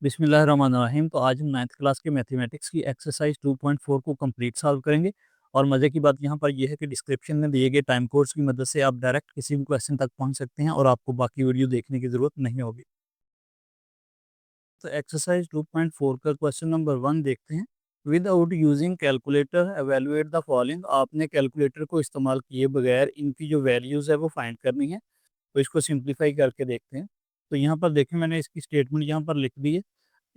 बिस्मिल्लाहिर्रहमानिर्रहीम। तो आज हम 9th क्लास के मैथमेटिक्स की एक्सरसाइज 2.4 को कंप्लीट सॉल्व करेंगे। और मज़े की बात यहाँ पर यह है कि डिस्क्रिप्शन में दिए गए टाइम कोड्स की मदद से आप डायरेक्ट किसी भी क्वेश्चन तक पहुँच सकते हैं और आपको बाकी वीडियो देखने की ज़रूरत नहीं होगी। तो एक्सरसाइज 2.4 का क्वेश्चन नंबर 1 देखते हैं। Without using calculator evaluate the following. आपने कैलकुलेटर को इस्तेमाल किए बगैर इनकी जो वैल्यूज़ है वो फाइंड करनी है। तो इसको सिंप्लीफाई करके देखते हैं। तो यहाँ पर देखें, मैंने इसकी स्टेटमेंट यहाँ पर लिख दी है।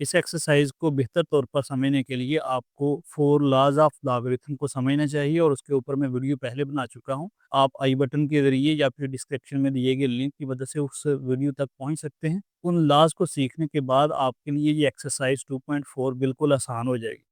इस एक्सरसाइज को बेहतर तौर पर समझने के लिए आपको 4 लॉज ऑफ लॉगरिथम को समझना चाहिए और उसके ऊपर मैं वीडियो पहले बना चुका हूँ। आप आई बटन के ज़रिए या फिर डिस्क्रिप्शन में दिए गए लिंक की मदद से उस वीडियो तक पहुँच सकते हैं। उन लॉज को सीखने के बाद आपके लिए ये एक्सरसाइज 2.4 बिल्कुल आसान हो जाएगी।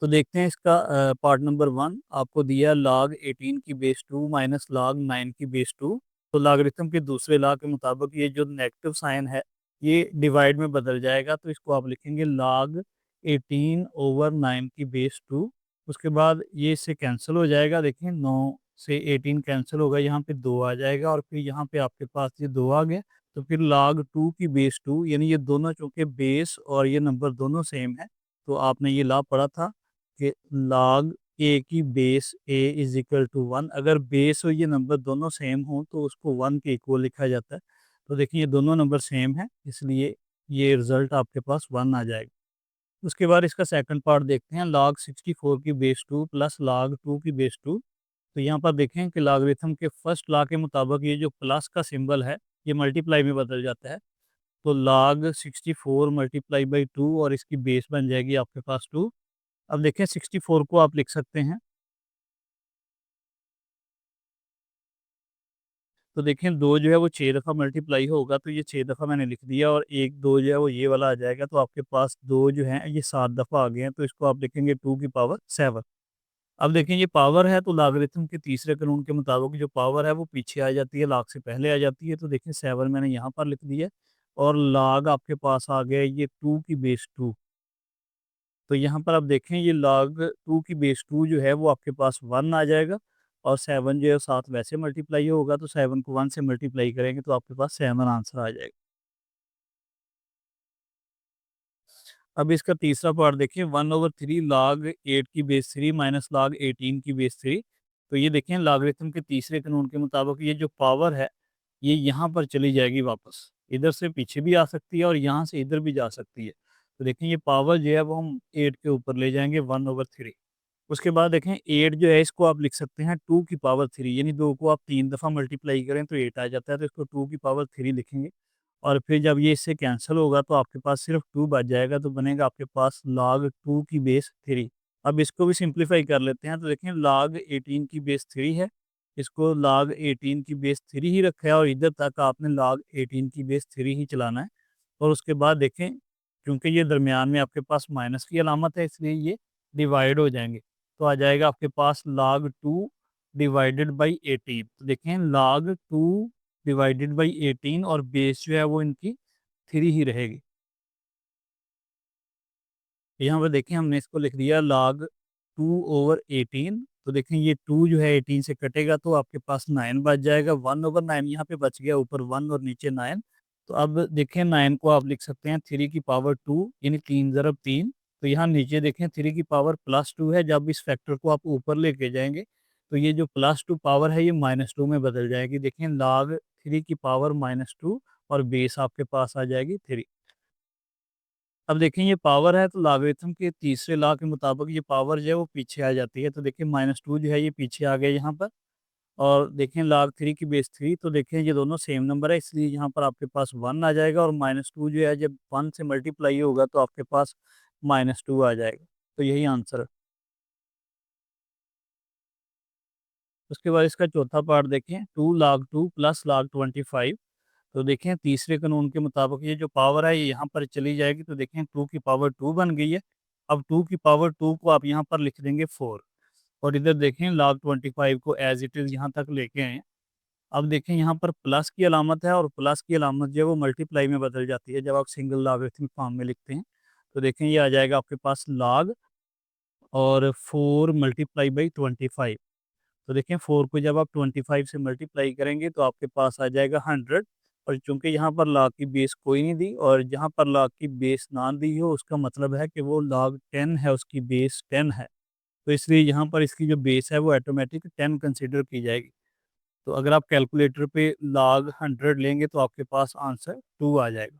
तो देखते हैं इसका पार्ट नंबर 1 आपको दिया log 18 की बेस 2 माइनस log 9 की बेस 2। तो लॉगरिथम के दूसरे लॉ के मुताबिक ये जो नेगेटिव साइन है ये डिवाइड में बदल जाएगा। तो इसको आप लिखेंगे log 18 ओवर 9 की बेस 2। उसके बाद ये इससे कैंसिल हो जाएगा। देखिए 9 से 18 कैंसिल होगा, यहाँ पे 2 आ जाएगा और फिर यहाँ पे आपके पास ये 2 आ गया। तो फिर log 2 की बेस 2, यानी ये दोनों चूँकि बेस और ये नंबर दोनों सेम है, तो आपने ये लॉ पढ़ा था कि log ए की base A is equal to 1। अगर बेस और ये नंबर दोनों सेम हो तो उसको 1 के इक्वल लिखा जाता है। तो देखिए ये दोनों नंबर सेम है, इसलिए ये रिजल्ट आपके पास 1 आ जाएगा। उसके बाद इसका सेकंड पार्ट देखते हैं। log 64 की बेस 2 प्लस log 2 की बेस 2। तो यहाँ पर देखें कि लॉगरिथम के फर्स्ट लॉ के मुताबिक ये जो प्लस का सिंबल है ये मल्टीप्लाई में बदल जाता है। तो log 64 मल्टीप्लाई बाई 2 और इसकी बेस बन जाएगी आपके पास 2। अब देखें 64 को आप लिख सकते हैं। तो देखें 2 जो है वो 6 दफ़ा मल्टीप्लाई होगा, तो ये 6 दफ़ा मैंने लिख दिया और 1 2 जो है वो ये वाला आ जाएगा। तो आपके पास 2 जो हैं ये 7 दफ़ा आ गए हैं। तो इसको आप लिखेंगे 2 की पावर 7। अब देखें ये पावर है, तो लॉगरिथम के तीसरे कानून के मुताबिक जो पावर है वो पीछे आ जाती है, log से पहले आ जाती है। तो देखें 7 मैंने यहाँ पर लिख दिया और log आपके पास आ गया ये 2 की बेस 2। तो यहाँ पर आप देखें ये log 2 की बेस 2 जो है वो आपके पास 1 आ जाएगा और 7 जो है साथ वैसे मल्टीप्लाई होगा। तो 7 को 1 से मल्टीप्लाई करेंगे तो आपके पास 7 आंसर आ जाएगा। अब इसका तीसरा पार्ट देखिए। 1/3 log 8 की बेस 3 माइनस log 18 की बेस 3। तो ये देखें लॉगरिथम के तीसरे कानून के मुताबिक ये जो पावर है ये यहाँ पर चली जाएगी वापस। इधर से पीछे भी आ सकती है और यहाँ से इधर भी जा सकती है। तो देखें ये पावर जो है वो हम 8 के ऊपर ले जाएंगे 1/3। उसके बाद देखें 8 जो है इसको आप लिख सकते हैं 2 की पावर 3, यानी 2 को आप 3 दफ़ा मल्टीप्लाई करें तो 8 आ जाता है। तो इसको 2 की पावर 3 लिखेंगे और फिर जब ये इससे कैंसिल होगा तो आपके पास सिर्फ 2 बच जाएगा। तो बनेगा आपके पास log 2 की बेस 3। अब इसको भी सिंप्लीफाई कर लेते हैं। तो देखें log 18 की बेस 3 है, इसको log 18 की बेस 3 ही रखा है और इधर तक आपने log 18 की बेस 3 ही चलाना है। और उसके बाद देखें क्योंकि ये दरमियान में आपके पास माइनस की अलामत है इसलिए ये डिवाइड हो जाएंगे। तो आ जाएगा आपके पास log 2 डिवाइडेड बाई 18। तो देखें log 2 डिवाइडेड बाई 18 और बेस जो है वो इनकी 3 ही रहेगी। यहाँ पर देखें हमने इसको लिख दिया log 2/18। तो देखें ये 2 जो है 18 से कटेगा तो आपके पास 9 बच जाएगा। 1/9 यहाँ पे बच गया, ऊपर 1 और नीचे 9। तो अब देखें 9 को आप लिख सकते हैं 3 की पावर 2, यानी 3 ज़रब 3। तो यहाँ नीचे देखें 3 की पावर +2 है। जब इस फैक्टर को आप ऊपर लेके जाएंगे तो ये जो +2 पावर है ये -2 में बदल जाएगी। देखें log 3 की पावर -2 और बेस आपके पास आ जाएगी 3। अब देखें ये पावर है तो लॉगरिथम के तीसरे लॉ के मुताबिक ये पावर जो है वो पीछे आ जाती है। तो देखिए -2 जो है ये पीछे आ गया यहाँ पर। और देखें log 3 की बेस 3। तो देखें ये दोनों सेम नंबर है इसलिए यहाँ पर आपके पास 1 आ जाएगा और -2 जो है जब 1 से मल्टीप्लाई होगा तो आपके पास -2 आ जाएगा। तो यही आंसर है। उसके बाद इसका चौथा पार्ट देखें। 2 log 2 प्लस log 25। तो देखें तीसरे कानून के मुताबिक ये जो पावर है ये यहाँ पर चली जाएगी। तो देखें 2 की पावर 2 बन गई है। अब 2 की पावर 2 को आप यहाँ पर लिख देंगे 4 और इधर देखें log 25 को एज इट इज़ यहाँ तक लेके आए। अब देखें यहाँ पर प्लस की अलामत है और प्लस की अलामत जो है वो मल्टीप्लाई में बदल जाती है जब आप सिंगल लॉगरिथमिक फॉर्म में लिखते हैं। तो देखें ये आ जाएगा आपके पास log और 4 मल्टीप्लाई बाई 25। तो देखें 4 को जब आप 25 से मल्टीप्लाई करेंगे तो आपके पास आ जाएगा 100। और चूंकि यहाँ पर log की बेस कोई नहीं दी और जहाँ पर log की बेस ना दी हो उसका मतलब है कि वो log 10 है, उसकी बेस 10 है। तो इसलिए यहाँ पर इसकी जो बेस है वो ऑटोमेटिक 10 कंसीडर की जाएगी। तो अगर आप कैलकुलेटर पे log 100 लेंगे तो आपके पास आंसर 2 आ जाएगा।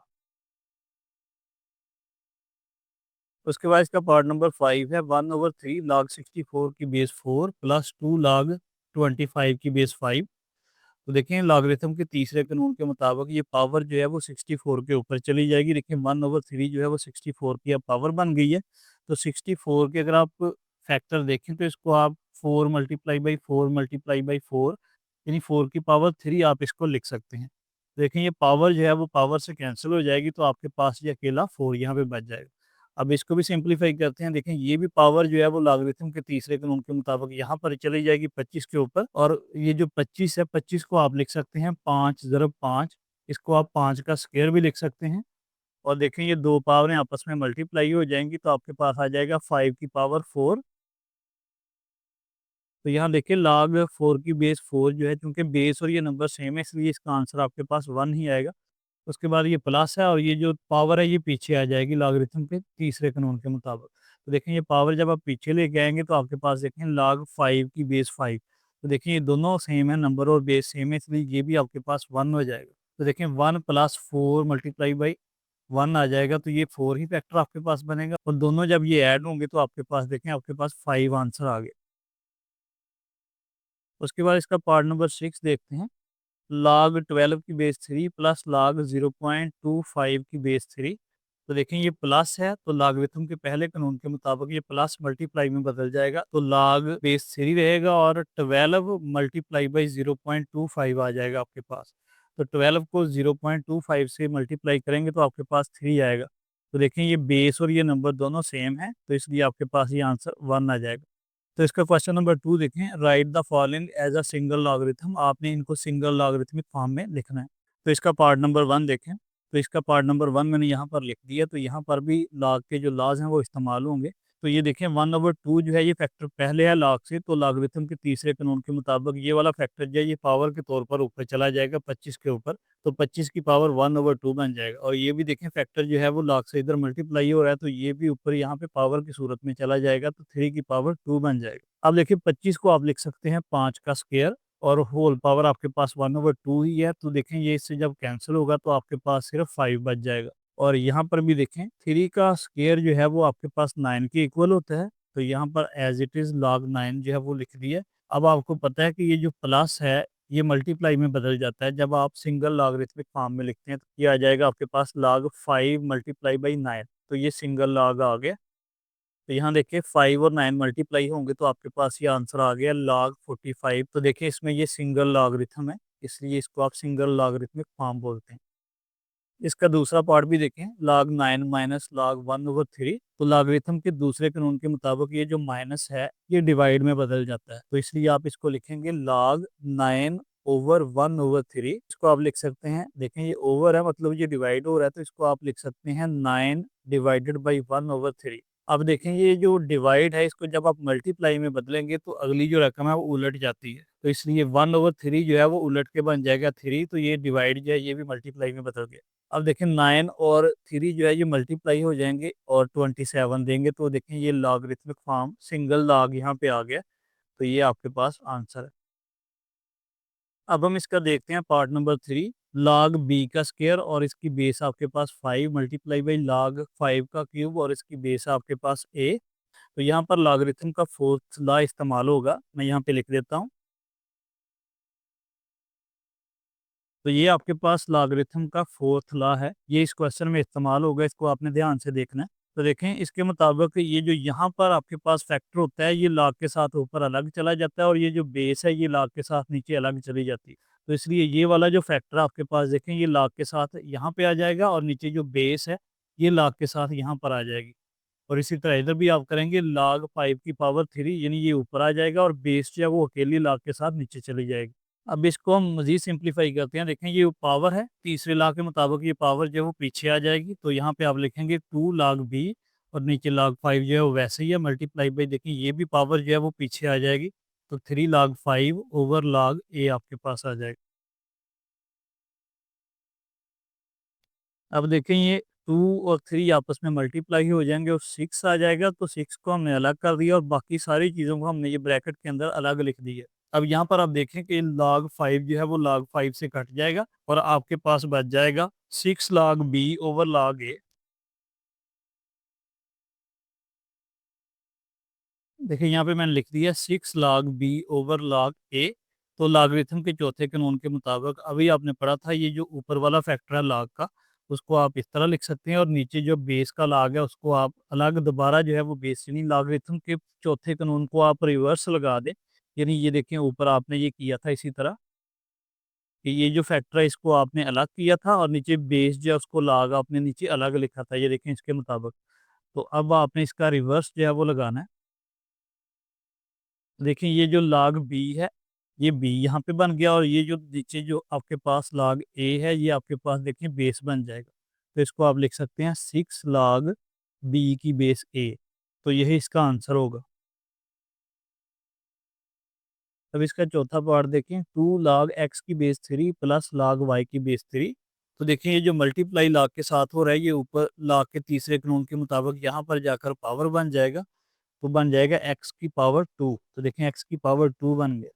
उसके बाद इसका पार्ट नंबर 5 है 1/3 log 64 की बेस 4 प्लस 2 log 25 की बेस 5। तो देखें लॉगरिथम के तीसरे कानून के मुताबिक ये पावर जो है वो 64 के ऊपर चली जाएगी। देखिए 1/3 जो है वो 64 की अब पावर बन गई है। तो 64 के अगर आप फैक्टर देखें तो इसको आप 4 मल्टीप्लाई बाई 4 मल्टीप्लाई बाई 4 यानी 4 की पावर 3 आप इसको लिख सकते हैं। देखें ये पावर जो है वो पावर से कैंसिल हो जाएगी तो आपके पास ये अकेला 4 यहाँ पे बच जाएगा। अब इसको भी सिंप्लीफाई करते हैं। देखें ये भी पावर जो है वो लॉगरिथम के तीसरे कानून के मुताबिक यहाँ पर चली जाएगी 25 के ऊपर और ये जो 25 है 25 को आप लिख सकते हैं 5 ज़रब 5। इसको आप 5 का स्क्वायर भी लिख सकते हैं और देखें ये दो पावरें आपस में मल्टीप्लाई हो जाएंगी तो आपके पास आ जाएगा 5 की पावर 4। तो यहाँ देखिए log 4 की बेस 4 जो है क्योंकि बेस और ये नंबर सेम है इसलिए इसका आंसर आपके पास 1 ही आएगा। उसके बाद ये प्लस है और ये जो पावर है ये पीछे आ जाएगी लॉगरिथम के तीसरे कानून के मुताबिक। तो देखें ये पावर जब आप पीछे लेके आएंगे तो आपके पास देखें log 5 की बेस 5। तो देखिए ये दोनों सेम है, नंबर और बेस सेम है इसलिए ये भी आपके पास 1 हो जाएगा। तो देखें 1 प्लस 4 मल्टीप्लाई बाई 1 आ जाएगा तो ये 4 ही फैक्टर आपके पास बनेगा और दोनों जब ये ऐड होंगे तो आपके पास देखें आपके पास 5 आंसर आ गया। उसके बाद इसका पार्ट नंबर 6 देखते हैं। log 12 की बेस 3 प्लस log 0.25 की बेस 3। तो देखें ये प्लस है तो लॉगरिथम के पहले कानून के मुताबिक ये प्लस मल्टीप्लाई में बदल जाएगा तो log बेस 3 रहेगा और 12 मल्टीप्लाई बाई 0.25 आ जाएगा आपके पास। तो 12 को 0.25 से मल्टीप्लाई करेंगे तो आपके पास 3 आएगा। तो देखें ये बेस और ये नंबर दोनों सेम है तो इसलिए आपके पास ये आंसर 1 आ जाएगा। तो इसका क्वेश्चन नंबर 2 देखें, write the following as a single logarithm. आपने इनको सिंगल लॉगरिथमिक फॉर्म में लिखना है। तो इसका पार्ट नंबर 1 देखें। तो इसका पार्ट नंबर 1 मैंने यहाँ पर लिख दिया तो यहाँ पर भी लॉग के जो लॉज हैं वो इस्तेमाल होंगे। तो ये देखें 1/2 जो है ये फैक्टर पहले है लॉग से तो लॉगरिथम के तीसरे कानून के मुताबिक ये वाला फैक्टर जो है ये पावर के तौर पर ऊपर चला जाएगा 25 के ऊपर। तो 25 की पावर 1/2 बन जाएगा और ये भी देखें फैक्टर जो है वो लॉग से इधर मल्टीप्लाई हो रहा है तो ये भी ऊपर यहाँ पे पावर की सूरत में चला जाएगा तो 3 की पावर 2 बन जाएगा। अब देखिए 25 को आप लिख सकते हैं 5 का स्क्वायर और होल पावर आपके पास 1/2 ही है। तो देखें ये इससे जब कैंसिल होगा तो आपके पास सिर्फ 5 बच जाएगा। और यहाँ पर भी देखें 3 का स्क्वायर जो है वो आपके पास 9 के इक्वल होता है। तो यहाँ पर एज इट इज़ log 9 जो है वो लिख दिया। अब आपको पता है कि ये जो प्लस है ये मल्टीप्लाई में बदल जाता है जब आप सिंगल लॉगरिथमिक फॉर्म में लिखते हैं तो ये आ जाएगा आपके पास log 5 मल्टीप्लाई बाई 9। तो ये सिंगल लॉग आ गया। तो यहाँ देखिए 5 और 9 मल्टीप्लाई होंगे तो आपके पास ये आंसर आ गया log 45। तो देखिए इसमें ये सिंगल लॉगरिथम है इसलिए इसको आप सिंगल लॉगरिथमिक फॉर्म बोलते हैं। इसका दूसरा पार्ट भी देखें log 9 माइनस log 1/3। तो लॉगरिथम के दूसरे कानून के मुताबिक ये जो माइनस है ये डिवाइड में बदल जाता है तो इसलिए आप इसको लिखेंगे log 9/1/3। इसको आप लिख सकते हैं, देखें ये ओवर है मतलब ये डिवाइड हो रहा है तो इसको आप लिख सकते हैं 9 डिवाइडेड बाई 1/3। अब देखें ये जो डिवाइड है इसको जब आप मल्टीप्लाई में बदलेंगे तो अगली जो रकम है वो उलट जाती है तो इसलिए 1/3 जो है वो उलट के बन जाएगा 3। तो ये डिवाइड जो है ये भी मल्टीप्लाई में बदल गया। अब देखें 9 और 3 जो है ये मल्टीप्लाई हो जाएंगे और 27 देंगे तो देखें ये लॉगरिथमिक फॉर्म सिंगल लॉग यहाँ पे आ गया। तो ये आपके पास आंसर है। अब हम इसका देखते हैं पार्ट नंबर 3। log b का स्क्वायर और इसकी बेस आपके पास 5 मल्टीप्लाई बाई log 5 का क्यूब और इसकी बेस आपके पास a। तो यहाँ पर लॉगरिथम का फोर्थ लॉ इस्तेमाल होगा, मैं यहाँ पे लिख देता हूँ। तो ये आपके पास लॉगरिथम का फोर्थ लॉ है, ये इस क्वेश्चन में इस्तेमाल होगा, इसको आपने ध्यान से देखना है। तो देखें इसके मुताबिक ये जो यहाँ पर आपके पास फैक्टर होता है ये लॉग के साथ ऊपर अलग चला जाता है और ये जो बेस है ये लॉग के साथ नीचे अलग चली जाती है। तो इसलिए ये वाला जो फैक्टर आपके पास देखें ये लॉग के साथ यहाँ पे आ जाएगा और नीचे जो बेस है ये लॉग के साथ यहाँ पर आ जाएगी। और इसी तरह इधर भी आप करेंगे log 5 की पावर 3 यानी ये ऊपर आ जाएगा और बेस जो है वो अकेली log के साथ नीचे चली जाएगी। अब इसको हम मज़ीद सिंप्लीफाई करते हैं। देखें ये पावर है, तीसरे लॉ के मुताबिक ये पावर जो है वो पीछे आ जाएगी। तो यहाँ पे आप लिखेंगे 2 log b और नीचे log 5 जो है वो वैसे ही है मल्टीप्लाई बाई देखें ये भी पावर जो है वो पीछे आ जाएगी। तो 3 log 5 ओवर log a आपके पास आ जाएगा। अब देखें ये 2 और 3 आपस में मल्टीप्लाई हो जाएँगे और 6 आ जाएगा, तो 6 को हमने अलग कर दिया और बाकी सारी चीज़ों को हमने ये ब्रैकेट के अंदर अलग लिख दिया। अब यहाँ पर आप देखें कि log 5 जो है वो log 5 से कट जाएगा और आपके पास बच जाएगा 6 log b over log a। देखिए यहाँ पे मैंने लिख दिया 6 log b over log a। तो लॉगरिथम के चौथे कानून के मुताबिक अभी आपने पढ़ा था, ये जो ऊपर वाला फैक्टर है log का, उसको आप इस तरह लिख सकते हैं और नीचे जो बेस का log है उसको आप अलग दोबारा जो है वो बेस यानी लॉगरिथम के चौथे कानून को आप रिवर्स लगा दें। यानी ये देखें ऊपर आपने ये किया था इसी तरह कि ये जो फैक्टर है इसको आपने अलग किया था और नीचे बेस जो है उसको log आपने नीचे अलग लिखा था, ये देखें इसके मुताबिक। तो अब आपने इसका रिवर्स जो है वो लगाना है। देखिए ये जो log b है, ये b यहाँ पे बन गया और ये जो नीचे जो आपके पास log a है, ये आपके पास देखिए बेस बन जाएगा। तो इसको आप लिख सकते हैं 6 log b की बेस a। तो यही इसका आंसर होगा। अब इसका चौथा पार्ट देखें, 2 log x की बेस 3 प्लस log y की बेस 3। तो देखें ये जो मल्टीप्लाई log के साथ हो रहा है, ये ऊपर log के तीसरे कानून के मुताबिक यहाँ पर जाकर पावर बन जाएगा। तो बन जाएगा x की पावर 2। तो देखें x की पावर 2 बन गया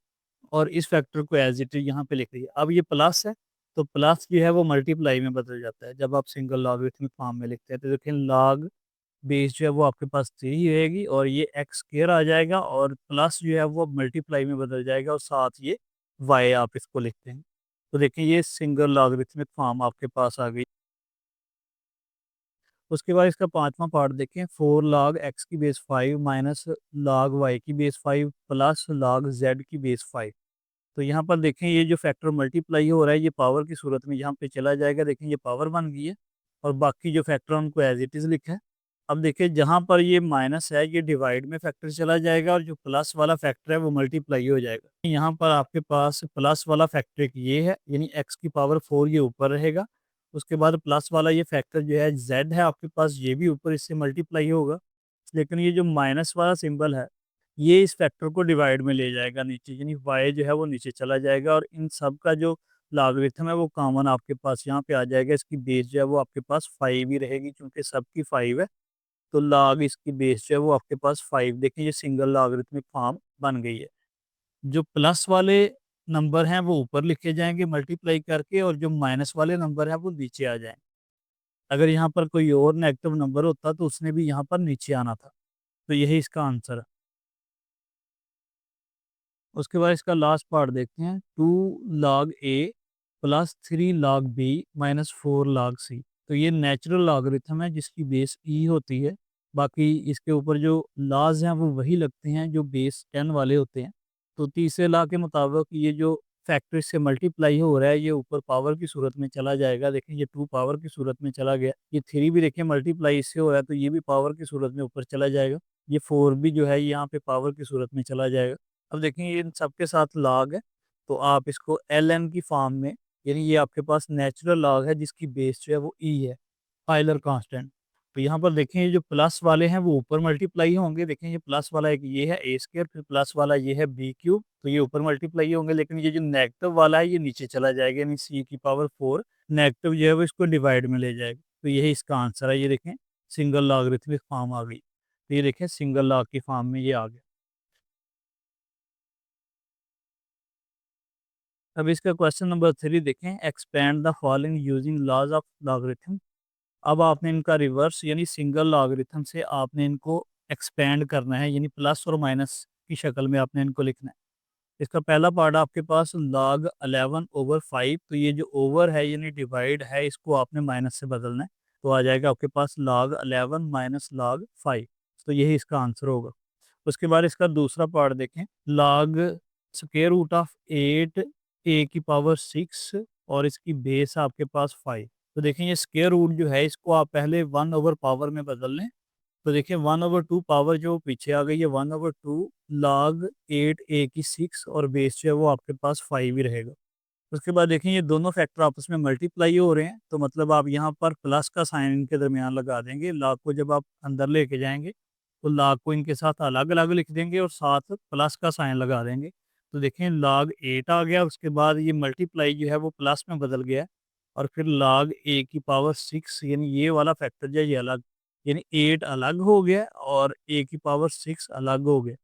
और इस फैक्टर को एज इट इज यहाँ पे लिख लिया। अब ये प्लस है, तो प्लस जो है वो मल्टीप्लाई में बदल जाता है जब आप सिंगल लॉगरिथमिक फॉर्म में लिखते हैं। तो देखें log बेस जो है वो आपके पास 3 रहेगी और ये एक्स स्क्वायर आ जाएगा और प्लस जो है वो मल्टीप्लाई में बदल जाएगा और साथ ये वाई आप इसको लिखते हैं। तो देखें ये सिंगल लॉगरिथमिक फॉर्म आपके पास आ गई। उसके बाद इसका पांचवा पार्ट देखें, 4 log x की बेस 5 माइनस log y की बेस 5 प्लस log z की बेस 5। तो यहाँ पर देखें ये जो फैक्टर मल्टीप्लाई हो रहा है ये पावर की सूरत में यहाँ पे चला जाएगा। देखें ये पावर बन गई है और बाकी जो फैक्टर उनको एज इट इज़ लिखा है। अब देखिए जहाँ पर ये माइनस है ये डिवाइड में फैक्टर चला जाएगा और जो प्लस वाला फैक्टर है वो मल्टीप्लाई हो जाएगा। यहाँ पर आपके पास प्लस वाला फैक्टर एक ये है, यानी एक्स की पावर 4 ये ऊपर रहेगा। उसके बाद प्लस वाला ये फैक्टर जो है जेड है आपके पास, ये भी ऊपर इससे मल्टीप्लाई होगा। लेकिन ये जो माइनस वाला सिंबल है ये इस फैक्टर को डिवाइड में ले जाएगा नीचे, यानी y जो है वो नीचे चला जाएगा और इन सब का जो लॉगरिथम है वो कॉमन आपके पास यहाँ पे आ जाएगा। इसकी बेस जो है वो आपके पास 5 ही रहेगी क्योंकि सबकी 5 है। तो log इसकी बेस जो है वो आपके पास 5। देखें ये सिंगल लॉगरिथमिक फॉर्म बन गई है। जो प्लस वाले नंबर हैं वो ऊपर लिखे जाएंगे मल्टीप्लाई करके और जो माइनस वाले नंबर हैं वो नीचे आ जाएंगे। अगर यहाँ पर कोई और नेगेटिव नंबर होता तो उसने भी यहाँ पर नीचे आना था। तो यही इसका आंसर है। उसके बाद इसका लास्ट पार्ट देखते हैं, 2 log a plus 3 log b minus 4 log c। तो ये नेचुरल लॉगरिथम है जिसकी बेस ई होती है। बाकी इसके ऊपर जो लॉज हैं वो वही लगते हैं जो बेस 10 वाले होते हैं। तो तीसरे लॉ के मुताबिक ये जो फैक्टर से मल्टीप्लाई हो रहा है ये ऊपर पावर की सूरत में चला जाएगा। देखें ये 2 पावर की सूरत में चला गया, ये 3 भी देखिए मल्टीप्लाई इससे हो रहा है तो ये भी पावर की सूरत में ऊपर चला जाएगा। ये 4 भी जो है यहाँ पे पावर की सूरत में चला जाएगा। अब देखें ये इन सबके साथ लॉग है, तो आप इसको एल एन की फॉर्म में, यानी ये आपके पास नेचुरल लॉग है जिसकी बेस जो है वो ई है, आयलर कांस्टेंट। तो यहाँ पर देखें ये जो प्लस वाले हैं वो ऊपर मल्टीप्लाई होंगे। देखें ये प्लस वाला एक ये है ए स्क्वायर, फिर प्लस वाला ये है बी क्यूब, तो ये ऊपर मल्टीप्लाई होंगे। लेकिन ये जो नेगेटिव वाला है ये नीचे चला जाएगा, यानी सी की पावर 4 नेगेटिव जो है वो इसको डिवाइड में ले जाएगा। तो यही इसका आंसर है। ये देखें सिंगल लॉगरिथमिक फॉर्म आ गई। तो ये देखें सिंगल लॉग की फॉर्म में ये आ गया। अब इसका क्वेश्चन नंबर 3 देखें, expand the following using laws of logarithm. अब आपने इनका रिवर्स यानी सिंगल लॉगरिथम से आपने इनको एक्सपेंड करना है, यानी प्लस और माइनस की शक्ल में आपने इनको लिखना है। इसका पहला पार्ट आपके पास log 11 ओवर 5। तो ये जो ओवर है यानी डिवाइड है इसको आपने माइनस से बदलना है। तो आ जाएगा आपके पास log 11 माइनस log 5। तो यही इसका आंसर होगा। उसके बाद इसका दूसरा पार्ट देखें, log स्क्वायर रूट ऑफ 8 ए की पावर 6 और इसकी बेस आपके पास 5। तो देखें ये स्क्वायर रूट जो है इसको आप पहले 1 ओवर पावर में बदल लें। तो देखिए 1/2 पावर जो पीछे आ गई है, 1/2 log 8 ए की 6 और बेस जो है वो आपके पास 5 ही रहेगा। उसके बाद देखें ये दोनों फैक्टर आपस में मल्टीप्लाई हो रहे हैं, तो मतलब आप यहाँ पर प्लस का साइन इनके दरमियान लगा देंगे। log को जब आप अंदर लेके जाएंगे तो log को इनके साथ अलग अलग लिख देंगे और साथ प्लस का साइन लगा देंगे। तो देखें log 8 आ गया, उसके बाद ये मल्टीप्लाई जो है वो प्लस में बदल गया और फिर log a की पावर 6, यानी ये वाला फैक्टर जो है ये अलग, यानी 8 अलग हो गया और a की पावर 6 अलग हो गया,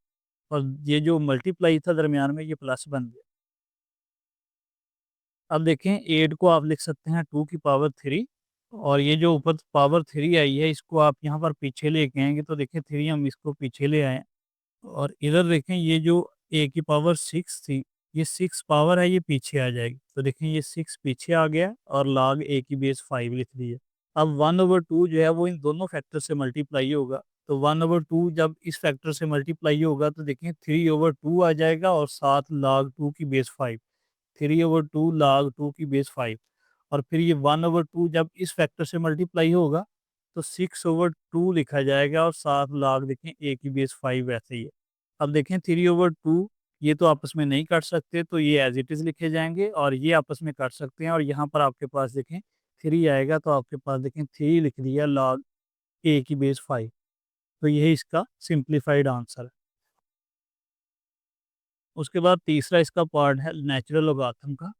और ये जो मल्टीप्लाई था दरमियान में ये प्लस बन गया। अब देखें 8 को आप लिख सकते हैं 2 की पावर 3, और ये जो ऊपर पावर 3 आई है इसको आप यहाँ पर पीछे लेके आएंगे तो देखें 3 हम इसको पीछे ले आए, और इधर देखें ये जो a की पावर 6 थी, ये 6 पावर है ये पीछे आ जाएगी, तो देखें ये 6 पीछे आ गया और log a की बेस 5 लिख दी है। अब 1/2 जो है वो इन दोनों फैक्टर से मल्टीप्लाई होगा, तो 1/2 जब इस फैक्टर से मल्टीप्लाई होगा तो देखें 3/2 आ जाएगा और साथ log 2 की बेस 5, 3/2 log 2 की बेस 5, और फिर ये 1/2 जब इस फैक्टर से मल्टीप्लाई होगा तो 6/2 लिखा जाएगा और साथ log देखें a की बेस 5 ऐसे ही है। अब देखें 3/2 ये तो आपस में नहीं कट सकते, तो ये एज इट इज़ लिखे जाएंगे, और ये आपस में कट सकते हैं, और यहाँ पर आपके पास देखें 3 आएगा तो आपके पास देखें 3 लिख दिया log a की बेस 5, तो यही इसका सिंप्लीफाइड आंसर है। उसके बाद तीसरा इसका पार्ट है नेचुरल लोगारिथम का,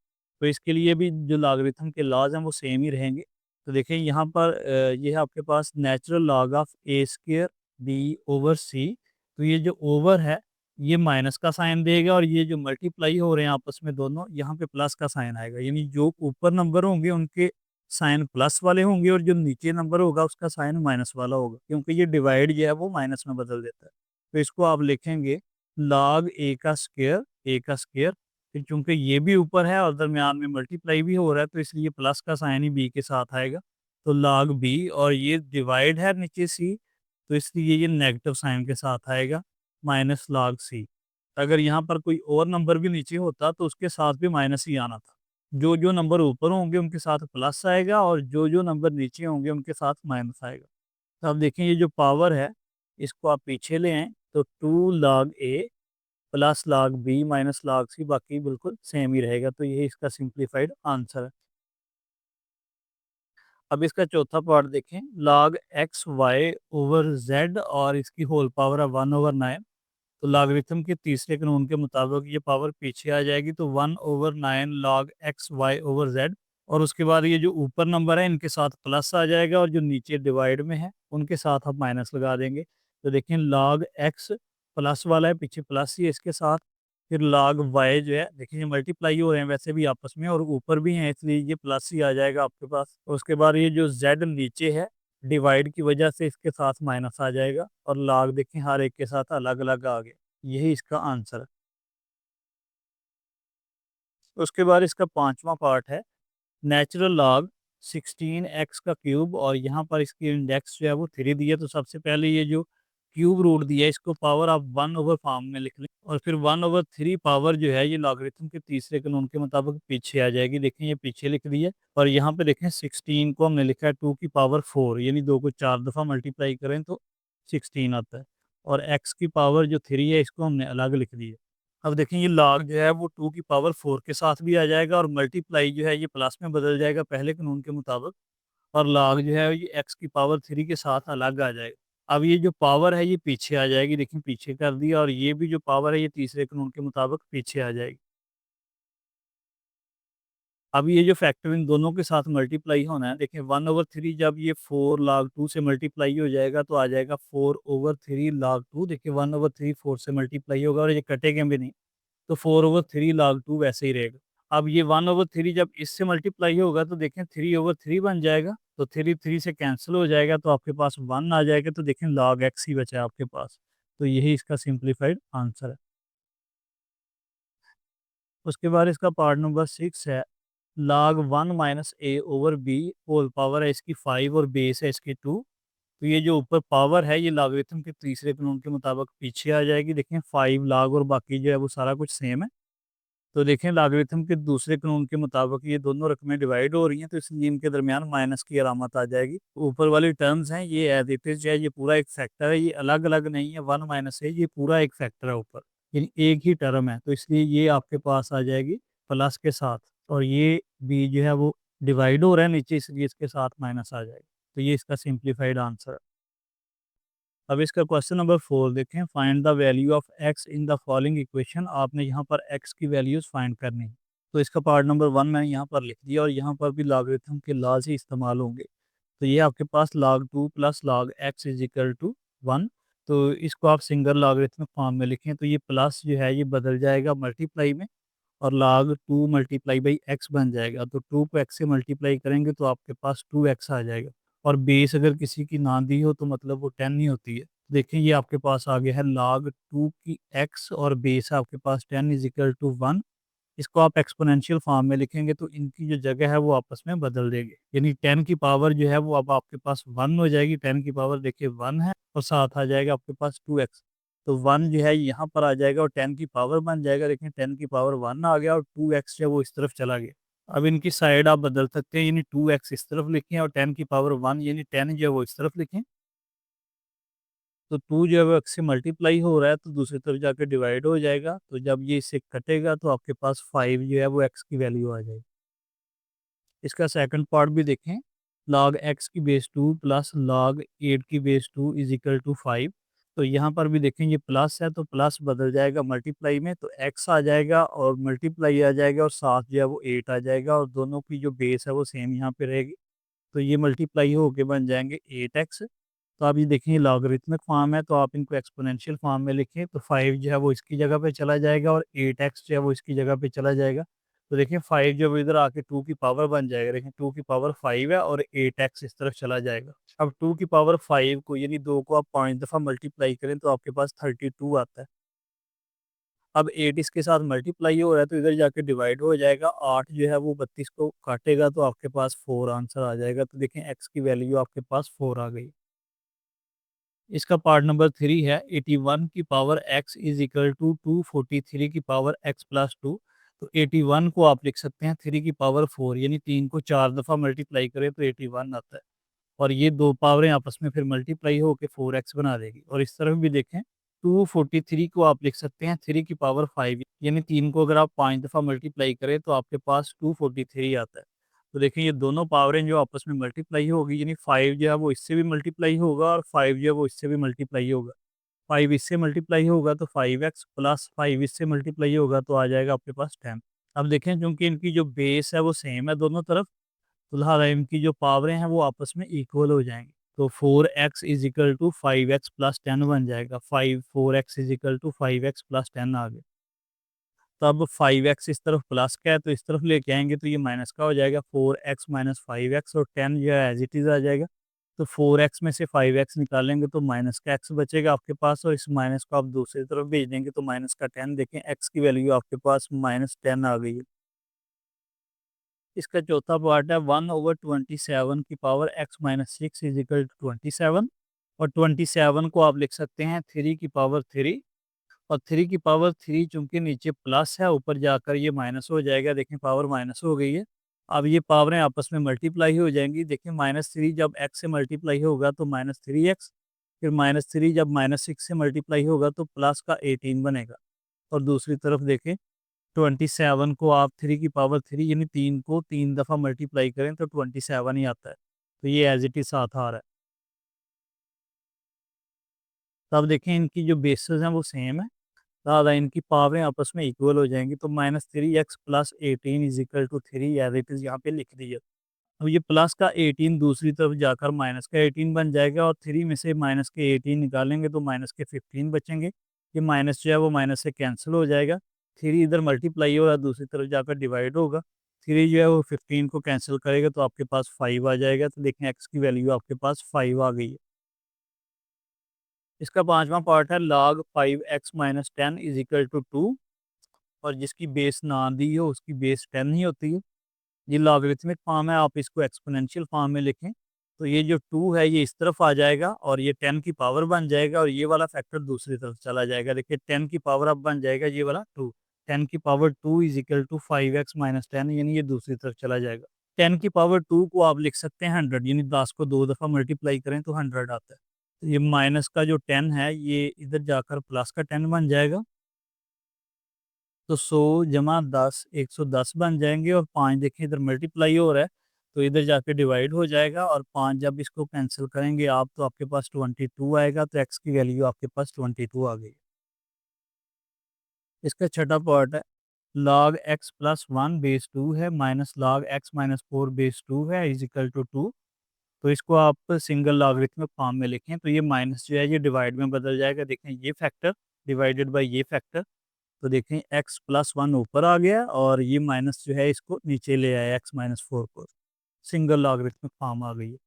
तो इसके लिए भी जो लॉगरिथम के लॉज हैं वो सेम ही रहेंगे। तो देखें यहाँ पर ये है आपके पास natural log of A square B over C, तो ये जो ओवर है ये माइनस का साइन देगा, और ये जो मल्टीप्लाई हो रहे हैं आपस में दोनों, यहाँ पे प्लस का साइन आएगा, यानी जो ऊपर नंबर होंगे उनके साइन प्लस वाले होंगे और जो नीचे नंबर होगा उसका साइन माइनस वाला होगा, क्योंकि ये डिवाइड जो है वो माइनस में बदल देता है। तो इसको आप लिखेंगे log ए का स्क्वायर, फिर चूंकि ये भी ऊपर है और दरमियान में मल्टीप्लाई भी हो रहा है तो इसलिए प्लस का साइन ही बी के साथ आएगा, तो log बी, और ये डिवाइड है नीचे सी तो इसलिए ये नेगेटिव साइन के साथ आएगा, माइनस log सी। अगर यहाँ पर कोई और नंबर भी नीचे होता तो उसके साथ भी माइनस ही आना था। जो जो नंबर ऊपर होंगे उनके साथ प्लस आएगा और जो जो नंबर नीचे होंगे उनके साथ माइनस आएगा। तो अब देखें ये जो पावर है इसको आप पीछे ले आएँ, तो 2 log a plus log b minus log c, बाकी बिल्कुल सेम ही रहेगा, तो यही इसका सिंप्लीफाइड आंसर है। अब इसका चौथा पार्ट देखें, log x y over z और इसकी होल पावर है 1/9, तो लॉगरिथम के तीसरे कानून के मुताबिक ये पावर पीछे आ जाएगी, तो 1/9 log x y over z, और उसके बाद ये जो ऊपर नंबर है इनके साथ प्लस आ जाएगा और जो नीचे डिवाइड में है उनके साथ आप माइनस लगा देंगे, तो देखें log x प्लस वाला है पीछे प्लस ही है इसके साथ, फिर log y जो है देखिए ये मल्टीप्लाई हो रहे हैं वैसे भी आपस में और ऊपर भी हैं इसलिए ये प्लस ही आ जाएगा आपके पास। उसके बाद ये जो z नीचे है डिवाइड की वजह से इसके साथ माइनस आ जाएगा, और log देखें हर एक के साथ अलग अलग आ गया, यही इसका आंसर है। उसके बाद इसका पांचवा पार्ट है नेचुरल लॉग 16x का क्यूब, और यहाँ पर इसकी इंडेक्स जो है वो 3 दी है, तो सबसे पहले ये जो क्यूब रूट दिया है इसको पावर आप 1 ओवर फॉर्म में लिख लें, और फिर 1/3 पावर जो है ये लॉगरिथम के तीसरे कानून के मुताबिक पीछे आ जाएगी, देखें ये पीछे लिख दी है, और यहाँ पे देखें 16 को हमने लिखा है 2 की पावर 4, यानी 2 को 4 दफ़ा मल्टीप्लाई करें तो 16 आता है, और x की पावर जो 3 है इसको हमने अलग लिख दी है। अब देखें ये log जो है वो 2 की पावर 4 के साथ भी आ जाएगा, और मल्टीप्लाई जो है ये प्लस में बदल जाएगा पहले कानून के मुताबिक, और log जो है ये x की पावर 3 के साथ अलग आ जाएगा। अब ये जो पावर है ये पीछे आ जाएगी, देखिए पीछे कर दिया, और ये भी जो पावर है ये तीसरे कानून के मुताबिक पीछे आ जाएगी। अब ये जो फैक्टर इन दोनों के साथ मल्टीप्लाई होना है, देखिए 1/3 जब ये 4 log 2 से मल्टीप्लाई हो जाएगा तो आ जाएगा 4/3 log 2, देखिए 1/3 4 से मल्टीप्लाई होगा और ये कटेंगे भी नहीं, तो 4/3 log 2 वैसे ही रहेगा। अब ये 1/3 जब इससे मल्टीप्लाई होगा तो देखें 3/3 बन जाएगा, तो 3 3 से कैंसिल हो जाएगा तो आपके पास 1 आ जाएगा, तो देखें log x ही बचा है आपके पास, तो यही इसका सिंप्लीफाइड आंसर है। उसके बाद इसका पार्ट नंबर 6 है, log 1 माइनस ए ओवर बी, होल पावर है इसकी 5 और बेस है इसकी 2, तो ये जो ऊपर पावर है ये लॉगरिथम के तीसरे कानून के मुताबिक पीछे आ जाएगी, देखें 5 log और बाकी जो है वो सारा कुछ सेम है, तो देखें लॉगरिथम के दूसरे कानून के मुताबिक ये दोनों रकमें डिवाइड हो रही हैं तो इसलिए इनके दरमियान माइनस की अलामत आ जाएगी। ऊपर वाली टर्म्स हैं ये एज इट इज है, ये पूरा एक फैक्टर है, ये अलग अलग नहीं है, 1 माइनस है, ये पूरा एक फैक्टर है ऊपर, यानी एक ही टर्म है, तो इसलिए ये आपके पास आ जाएगी प्लस के साथ, और ये बी जो है वो डिवाइड हो रहा है नीचे इसलिए इसके साथ माइनस आ जाएगा, तो ये इसका सिंप्लीफाइड आंसर है। अब इसका क्वेश्चन नंबर 4 देखें, find the value of x in the following equation, आपने यहाँ पर एक्स की वैल्यूज फाइंड करनी है। तो इसका पार्ट नंबर 1 मैंने यहाँ पर लिख दिया और यहाँ पर भी लॉगरिथम के लॉज ही इस्तेमाल होंगे। तो ये आपके पास log 2 plus log x is equal to 1। तो इसको आप सिंगल लॉगरिथमिक फॉर्म में लिखें तो ये प्लस जो है ये बदल जाएगा मल्टीप्लाई में और log 2 मल्टीप्लाई बाई x बन जाएगा। तो 2 को x से मल्टीप्लाई करेंगे तो आपके पास 2x आ जाएगा। और बेस अगर किसी की ना दी हो तो मतलब वो 10 ही होती है। देखिए ये आपके पास आ गया है log 2 की x और बेस आपके पास 10 इज इक्वल टू 1। इसको आप एक्सपोनेंशियल फॉर्म में लिखेंगे तो इनकी जो जगह है वो आपस में बदल देंगे, यानी 10 की पावर जो है वो अब आपके पास 1 हो जाएगी। 10 की पावर देखिए 1 है और साथ आ जाएगा आपके पास 2x। तो 1 जो है यहाँ पर आ जाएगा और 10 की पावर बन जाएगा। देखिए 10 की पावर 1 आ गया और 2x जो है वो इस तरफ चला गया। अब इनकी साइड आप बदल सकते हैं, यानी 2x इस तरफ लिखें और 10 की पावर 1 यानी 10 जो है वो इस तरफ लिखें। तो 2 जो है वो x से मल्टीप्लाई हो रहा है तो दूसरी तरफ जाकर डिवाइड हो जाएगा। तो जब ये इससे कटेगा तो आपके पास 5 जो है वो x की वैल्यू आ जाएगी। इसका सेकंड पार्ट भी देखें, log x की बेस 2 प्लस log 8 की बेस 2 इज इक्वल टू 5। तो यहाँ पर भी देखें ये प्लस है तो प्लस बदल जाएगा मल्टीप्लाई में तो x आ जाएगा और मल्टीप्लाई आ जाएगा और साथ जो है वो 8 आ जाएगा और दोनों की जो बेस है वो सेम यहाँ पे रहेगी। तो ये मल्टीप्लाई होके बन जाएंगे 8x। तो आप ये देखें लॉगरिथमिक फॉर्म है तो आप इनको एक्सपोनेंशियल फॉर्म में लिखें तो 5 जो है वो इसकी जगह पे चला जाएगा और 8x जो है वो इसकी जगह पे चला जाएगा। तो देखिए 5 जो है वो इधर आके 2 की पावर बन जाएगा। देखिए 2 की पावर 5 है और 8x इस तरफ चला जाएगा। अब 2 की पावर 5 को यानी 2 को आप 5 दफ़ा मल्टीप्लाई करें तो आपके पास 32 आता है। अब 8 इसके साथ मल्टीप्लाई हो रहा है तो इधर जाके डिवाइड हो जाएगा। 8 जो है वो 32 को काटेगा तो आपके पास 4 आंसर आ जाएगा। तो देखें x की वैल्यू आपके पास 4 आ गई। इसका पार्ट नंबर 3 है 81 की power x is equal to 243 की पावर x प्लस 2। तो 81 को आप लिख सकते हैं 3 की पावर 4 यानी 3 को 4 दफ़ा मल्टीप्लाई करें तो 81 आता है। और ये दो पावरें आपस में फिर मल्टीप्लाई होकर 4x बना देगी। और इस तरफ भी देखें 243 को आप लिख सकते हैं 3 की पावर 5 यानी 3 को अगर आप 5 दफ़ा मल्टीप्लाई करें तो आपके पास 243 आता है। तो देखिए ये दोनों पावरें जो आपस में मल्टीप्लाई होगी यानी 5 जो है वो इससे भी मल्टीप्लाई होगा और 5 जो है वो इससे भी मल्टीप्लाई होगा। 5 इससे मल्टीप्लाई होगा तो 5x प्लस 5 इससे मल्टीप्लाई होगा तो आ जाएगा आपके पास 10। अब देखें क्योंकि इनकी जो बेस है वो सेम है दोनों तरफ तो लिहाजा इनकी जो पावरें हैं वो आपस में इक्वल हो जाएंगी। तो 4x is equal to 5x plus 10 बन जाएगा। 4x is equal to 5x plus 10 आ गया। तब 5x इस तरफ प्लस का है तो इस तरफ लेके आएंगे तो ये माइनस का हो जाएगा। 4x माइनस 5x और 10 जो है एज इट इज़ आ जाएगा। तो 4x में से 5x निकालेंगे तो माइनस का x बचेगा आपके पास और इस माइनस को आप दूसरी तरफ भेज देंगे तो माइनस का 10। देखें x की वैल्यू आपके पास -10 आ गई है। इसका चौथा पार्ट है 1/27 की power x-6 is equal to 27। और 27 को आप लिख सकते हैं 3 की पावर 3 और 3 की पावर 3 चूंकि नीचे प्लस है ऊपर जाकर ये माइनस हो जाएगा। देखें पावर माइनस हो गई है। अब ये पावरें आपस में मल्टीप्लाई हो जाएंगी। देखिए -3 जब x से मल्टीप्लाई होगा तो -3x, फिर -3 जब -6 से मल्टीप्लाई होगा तो प्लस का 18 बनेगा। और दूसरी तरफ देखें 27 को आप 3 की पावर 3 यानी 3 को 3 दफ़ा मल्टीप्लाई करें तो 27 ही आता है। तो ये एज इट इज साथ आ रहा है। तो अब देखें इनकी जो बेसेस हैं वो सेम है, ज़्यादा इनकी पावरें आपस में इक्वल हो जाएंगी। तो -3x plus 18 is equal to 3 as it is यहाँ पे लिख दिया। अब ये प्लस का 18 दूसरी तरफ जाकर माइनस का 18 बन जाएगा और 3 में से माइनस के 18 निकालेंगे तो माइनस के 15 बचेंगे। ये माइनस जो है वो माइनस से कैंसिल हो जाएगा। 3 इधर मल्टीप्लाई हो रहा है दूसरी तरफ जाकर डिवाइड होगा। 3 जो है वो 15 को कैंसिल करेगा तो आपके पास 5 आ जाएगा। तो देखें एक्स की वैल्यू आपके पास 5 आ गई है। इसका पांचवा पार्ट है log 5x minus 10 is equal to 2। और जिसकी बेस ना दी हो उसकी बेस 10 ही होती है। ये लॉगरिथमिक फॉर्म है, आप इसको एक्सपोनेंशियल फॉर्म में लिखें तो ये जो 2 है ये इस तरफ आ जाएगा और ये 10 की पावर बन जाएगा और ये वाला फैक्टर दूसरी तरफ चला जाएगा। देखिए 10 की पावर अब बन जाएगा ये वाला 2। 10 की power 2 is equal to 5x minus 10 यानी ये दूसरी तरफ चला जाएगा। 10 की पावर 2 को आप लिख सकते हैं 100 यानी 10 को 2 दफ़ा मल्टीप्लाई करें तो 100 आता है। तो ये माइनस का जो 10 है ये इधर जाकर प्लस का 10 बन जाएगा। तो 100 जमा 10 110 बन जाएंगे और 5 देखिए इधर मल्टीप्लाई हो रहा है तो इधर जाके डिवाइड हो जाएगा और 5 जब इसको कैंसिल करेंगे आप तो आपके पास 22 आएगा। तो x की वैल्यू आपके पास 22 आ गई। इसका छठा पार्ट है log x प्लस 1 बेस 2 है minus log x minus 4 base 2 है इज इक्वल टू 2। तो इसको आप सिंगल लॉगरिथमिक फॉर्म में लिखें तो ये माइनस जो है ये डिवाइड में बदल जाएगा। देखें ये फैक्टर डिवाइडेड बाय ये फैक्टर, तो देखें x प्लस 1 ऊपर आ गया और ये माइनस जो है इसको नीचे ले आया x माइनस 4 को, सिंगल लॉगरिथमिक फॉर्म आ गई है।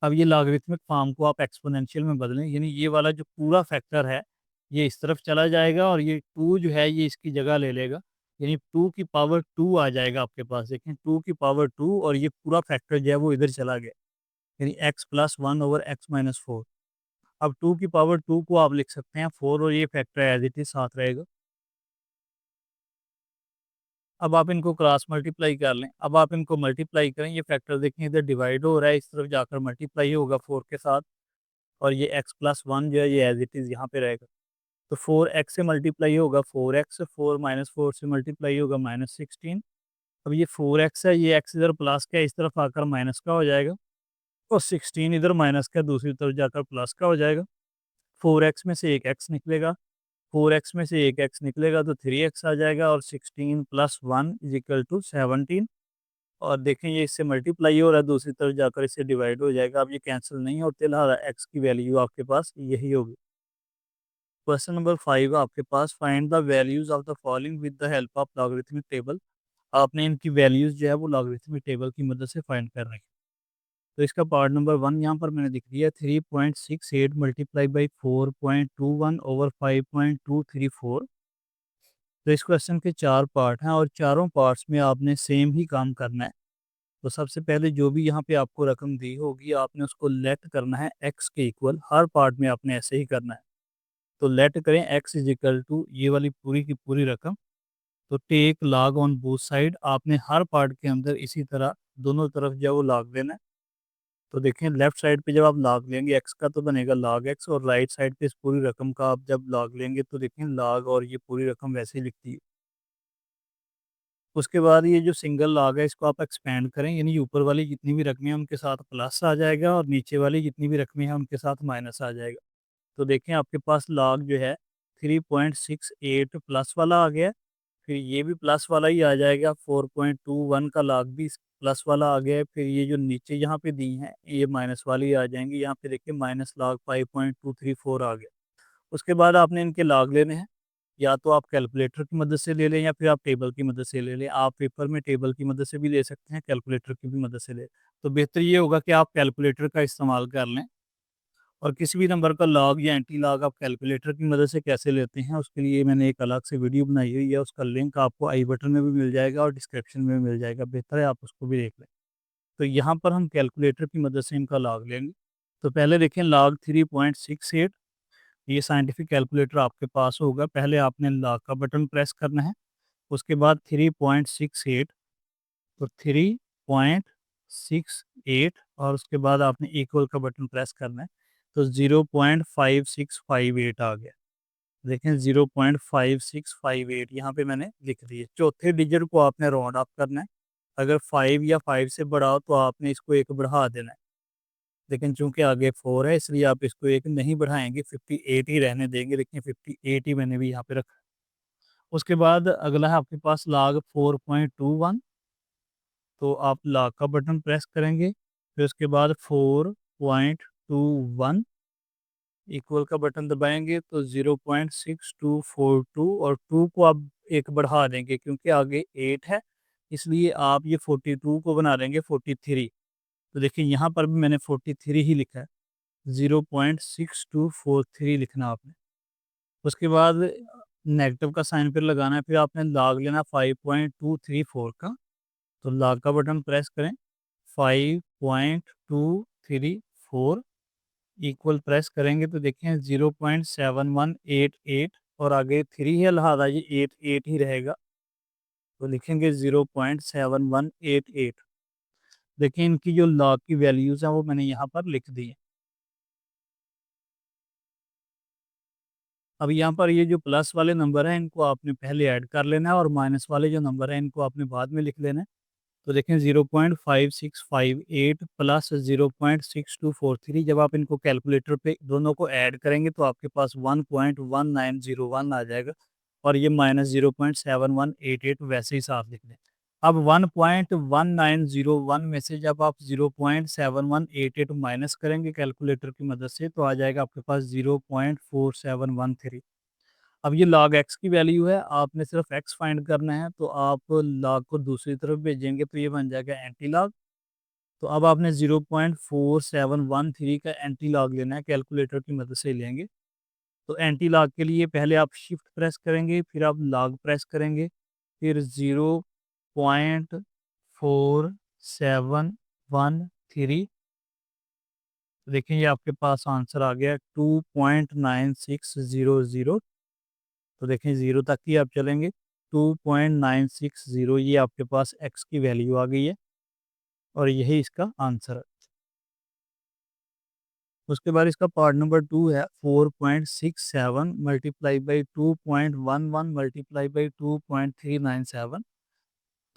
अब ये लॉगरिथमिक फॉर्म को आप एक्सपोनेंशियल में बदलें, यानी ये वाला जो पूरा फैक्टर है ये इस तरफ चला जाएगा और ये 2 जो है ये इसकी जगह ले लेगा, यानी 2 की पावर 2 आ जाएगा आपके पास। देखें 2 की पावर 2 और ये पूरा फैक्टर जो है वो इधर चला गया, यानी x plus 1 over x minus 4। अब 2 की पावर 2 को आप लिख सकते हैं 4 और ये फैक्टर एज इट इज साथ रहेगा। अब आप इनको क्रॉस मल्टीप्लाई कर लें, अब आप इनको मल्टीप्लाई करें, ये फैक्टर देखें इधर डिवाइड हो रहा है, इस तरफ जाकर मल्टीप्लाई होगा 4 के साथ और ये x प्लस 1 जो है ये एज इट इज़ यहाँ पे रहेगा। तो 4x से मल्टीप्लाई होगा 4x, 4 माइनस 4 से मल्टीप्लाई होगा माइनस 16। अब ये 4x है, ये x इधर प्लस का इस तरफ आकर माइनस का हो जाएगा और 16 इधर माइनस का दूसरी तरफ जाकर प्लस का हो जाएगा। 4x में से एक x निकलेगा, 4x में से एक x निकलेगा तो 3x आ जाएगा और 16 प्लस 1 इज इक्वल टू 17। और देखें ये इससे मल्टीप्लाई हो रहा है, दूसरी तरफ जाकर इससे डिवाइड हो जाएगा। अब ये कैंसिल नहीं होते, लिहाजा x की वैल्यू आपके पास यही होगी। क्वेश्चन नंबर 5 आपके पास, find the values of the following with the help of logarithmic table. आपने इनकी वैल्यूज जो है वो लॉगरिथमिक टेबल की मदद से फाइंड कर रहे हैं। तो इसका पार्ट नंबर 1 यहाँ पर मैंने लिख दिया 3.68 मल्टीप्लाई बाई 4.21 ओवर 5.234। तो इस क्वेश्चन के 4 पार्ट हैं और चारों पार्ट्स में आपने सेम ही काम करना है। तो सबसे पहले जो भी यहाँ पे आपको रकम दी होगी आपने उसको लेट करना है x के इक्वल, हर पार्ट में आपने ऐसे ही करना है। तो लेट करें x इज इक्वल टू ये वाली पूरी की पूरी रकम, तो take log on both side, आपने हर पार्ट के अंदर इसी तरह दोनों तरफ जो है वो लॉग लेना है। तो देखें लेफ्ट साइड पे जब आप लॉग लेंगे x का तो बनेगा log x, और राइट साइड पे इस पूरी रकम का आप जब लॉग लेंगे तो देखें log और ये पूरी रकम वैसे ही लिखती है। उसके बाद ये जो सिंगल लॉग है इसको आप एक्सपेंड करें, यानी ऊपर वाली जितनी भी रकमें हैं उनके साथ प्लस आ जाएगा और नीचे वाली जितनी भी रकमें हैं उनके साथ माइनस आ जाएगा। तो देखें आपके पास लॉग जो है 3.68 प्लस वाला आ गया, फिर ये भी प्लस वाला ही आ जाएगा, 4.21 का लॉग भी प्लस वाला आ गया है, फिर ये जो नीचे यहाँ पे दी हैं ये माइनस वाली आ जाएंगी। यहाँ पे देखिए माइनस लॉग 5.234 आ गया। उसके बाद आपने इनके लॉग लेने हैं, या तो आप कैलकुलेटर की मदद से ले लें या फिर आप टेबल की मदद से ले लें। आप पेपर में टेबल की मदद से भी ले सकते हैं, कैलकुलेटर की भी मदद से ले। तो बेहतर ये होगा कि आप कैलकुलेटर का इस्तेमाल कर लें। और किसी भी नंबर का लॉग या एंटी लॉग आप कैलकुलेटर की मदद से कैसे लेते हैं उसके लिए मैंने एक अलग से वीडियो बनाई हुई है, उसका लिंक आपको आई बटन में भी मिल जाएगा और डिस्क्रिप्शन में भी मिल जाएगा, बेहतर है आप उसको भी देख लें। तो यहाँ पर हम कैलकुलेटर की मदद से इनका लॉग लेंगे। तो पहले देखें लॉग 3.68, ये साइंटिफिक कैलकुलेटर आपके पास होगा। पहले आपने लॉग का बटन प्रेस करना है, उसके बाद 3.68, तो 3.68 और उसके बाद आपने इक्वल का बटन प्रेस करना है, तो 0.5658 आ गया। देखें 0.5658 यहाँ पे मैंने लिख दिए। चौथे डिजिट को आपने राउंड अप करना है, अगर 5 या 5 से बड़ा हो तो आपने इसको एक बढ़ा देना है, लेकिन चूंकि आगे 4 है इसलिए आप इसको एक नहीं बढ़ाएंगे, 58 ही रहने देंगे। देखिए 58 ही मैंने भी यहाँ पे रखा। उसके बाद अगला है आपके पास log 4.21, तो आप लॉग का बटन प्रेस करेंगे, फिर उसके बाद 4.21 इक्वल का बटन दबाएंगे तो 0.6242 और 2 को आप एक बढ़ा देंगे क्योंकि आगे 8 है, इसलिए आप ये 42 को बना देंगे 43। तो देखिए यहाँ पर भी मैंने 43 ही लिखा है, 0.6243 लिखना आपने। उसके बाद नेगेटिव का साइन फिर लगाना है, फिर आपने लॉग लेना 5.234 का, तो लॉग का बटन प्रेस करें, 5.234 इक्वल प्रेस करेंगे तो देखें 0.7188 और आगे 3 है, लिहाजा ये 88 ही रहेगा, तो लिखेंगे 0.7188। देखिए इनकी जो लॉग की वैल्यूज़ हैं वो मैंने यहाँ पर लिख दी है। अब यहाँ पर ये जो प्लस वाले नंबर हैं इनको आपने पहले ऐड कर लेना है और माइनस वाले जो नंबर हैं इनको आपने बाद में लिख लेना है। तो देखें 0.5658 प्लस 0.6243, जब आप इनको कैलकुलेटर पे दोनों को ऐड करेंगे तो आपके पास 1.1901 आ जाएगा। और ये -0.7188 वैसे ही साफ लिख दें। अब 1.1901 में से जब आप 0.7188 माइनस करेंगे कैलकुलेटर की मदद से तो आ जाएगा आपके पास 0.4713। अब ये log x की वैल्यू है, आपने सिर्फ x फाइंड करना है, तो आप log को दूसरी तरफ भेजेंगे तो ये बन जाएगा एंटी लॉग। तो अब आपने 0.4713 का एंटी लॉग लेना है, कैलकुलेटर की मदद से लेंगे। तो एंटी लॉग के लिए पहले आप शिफ्ट प्रेस करेंगे, फिर आप लॉग प्रेस करेंगे, फिर 0.4713। देखिए ये आपके पास आंसर आ गया 2.9600। तो देखें ज़ीरो तक ही आप चलेंगे, 2.960 ये आपके पास x की वैल्यू आ गई है और यही इसका आंसर है। उसके बाद इसका पार्ट नंबर 2 है 4.67 मल्टीप्लाई बाई 2.11 मल्टीप्लाई बाई 2.397।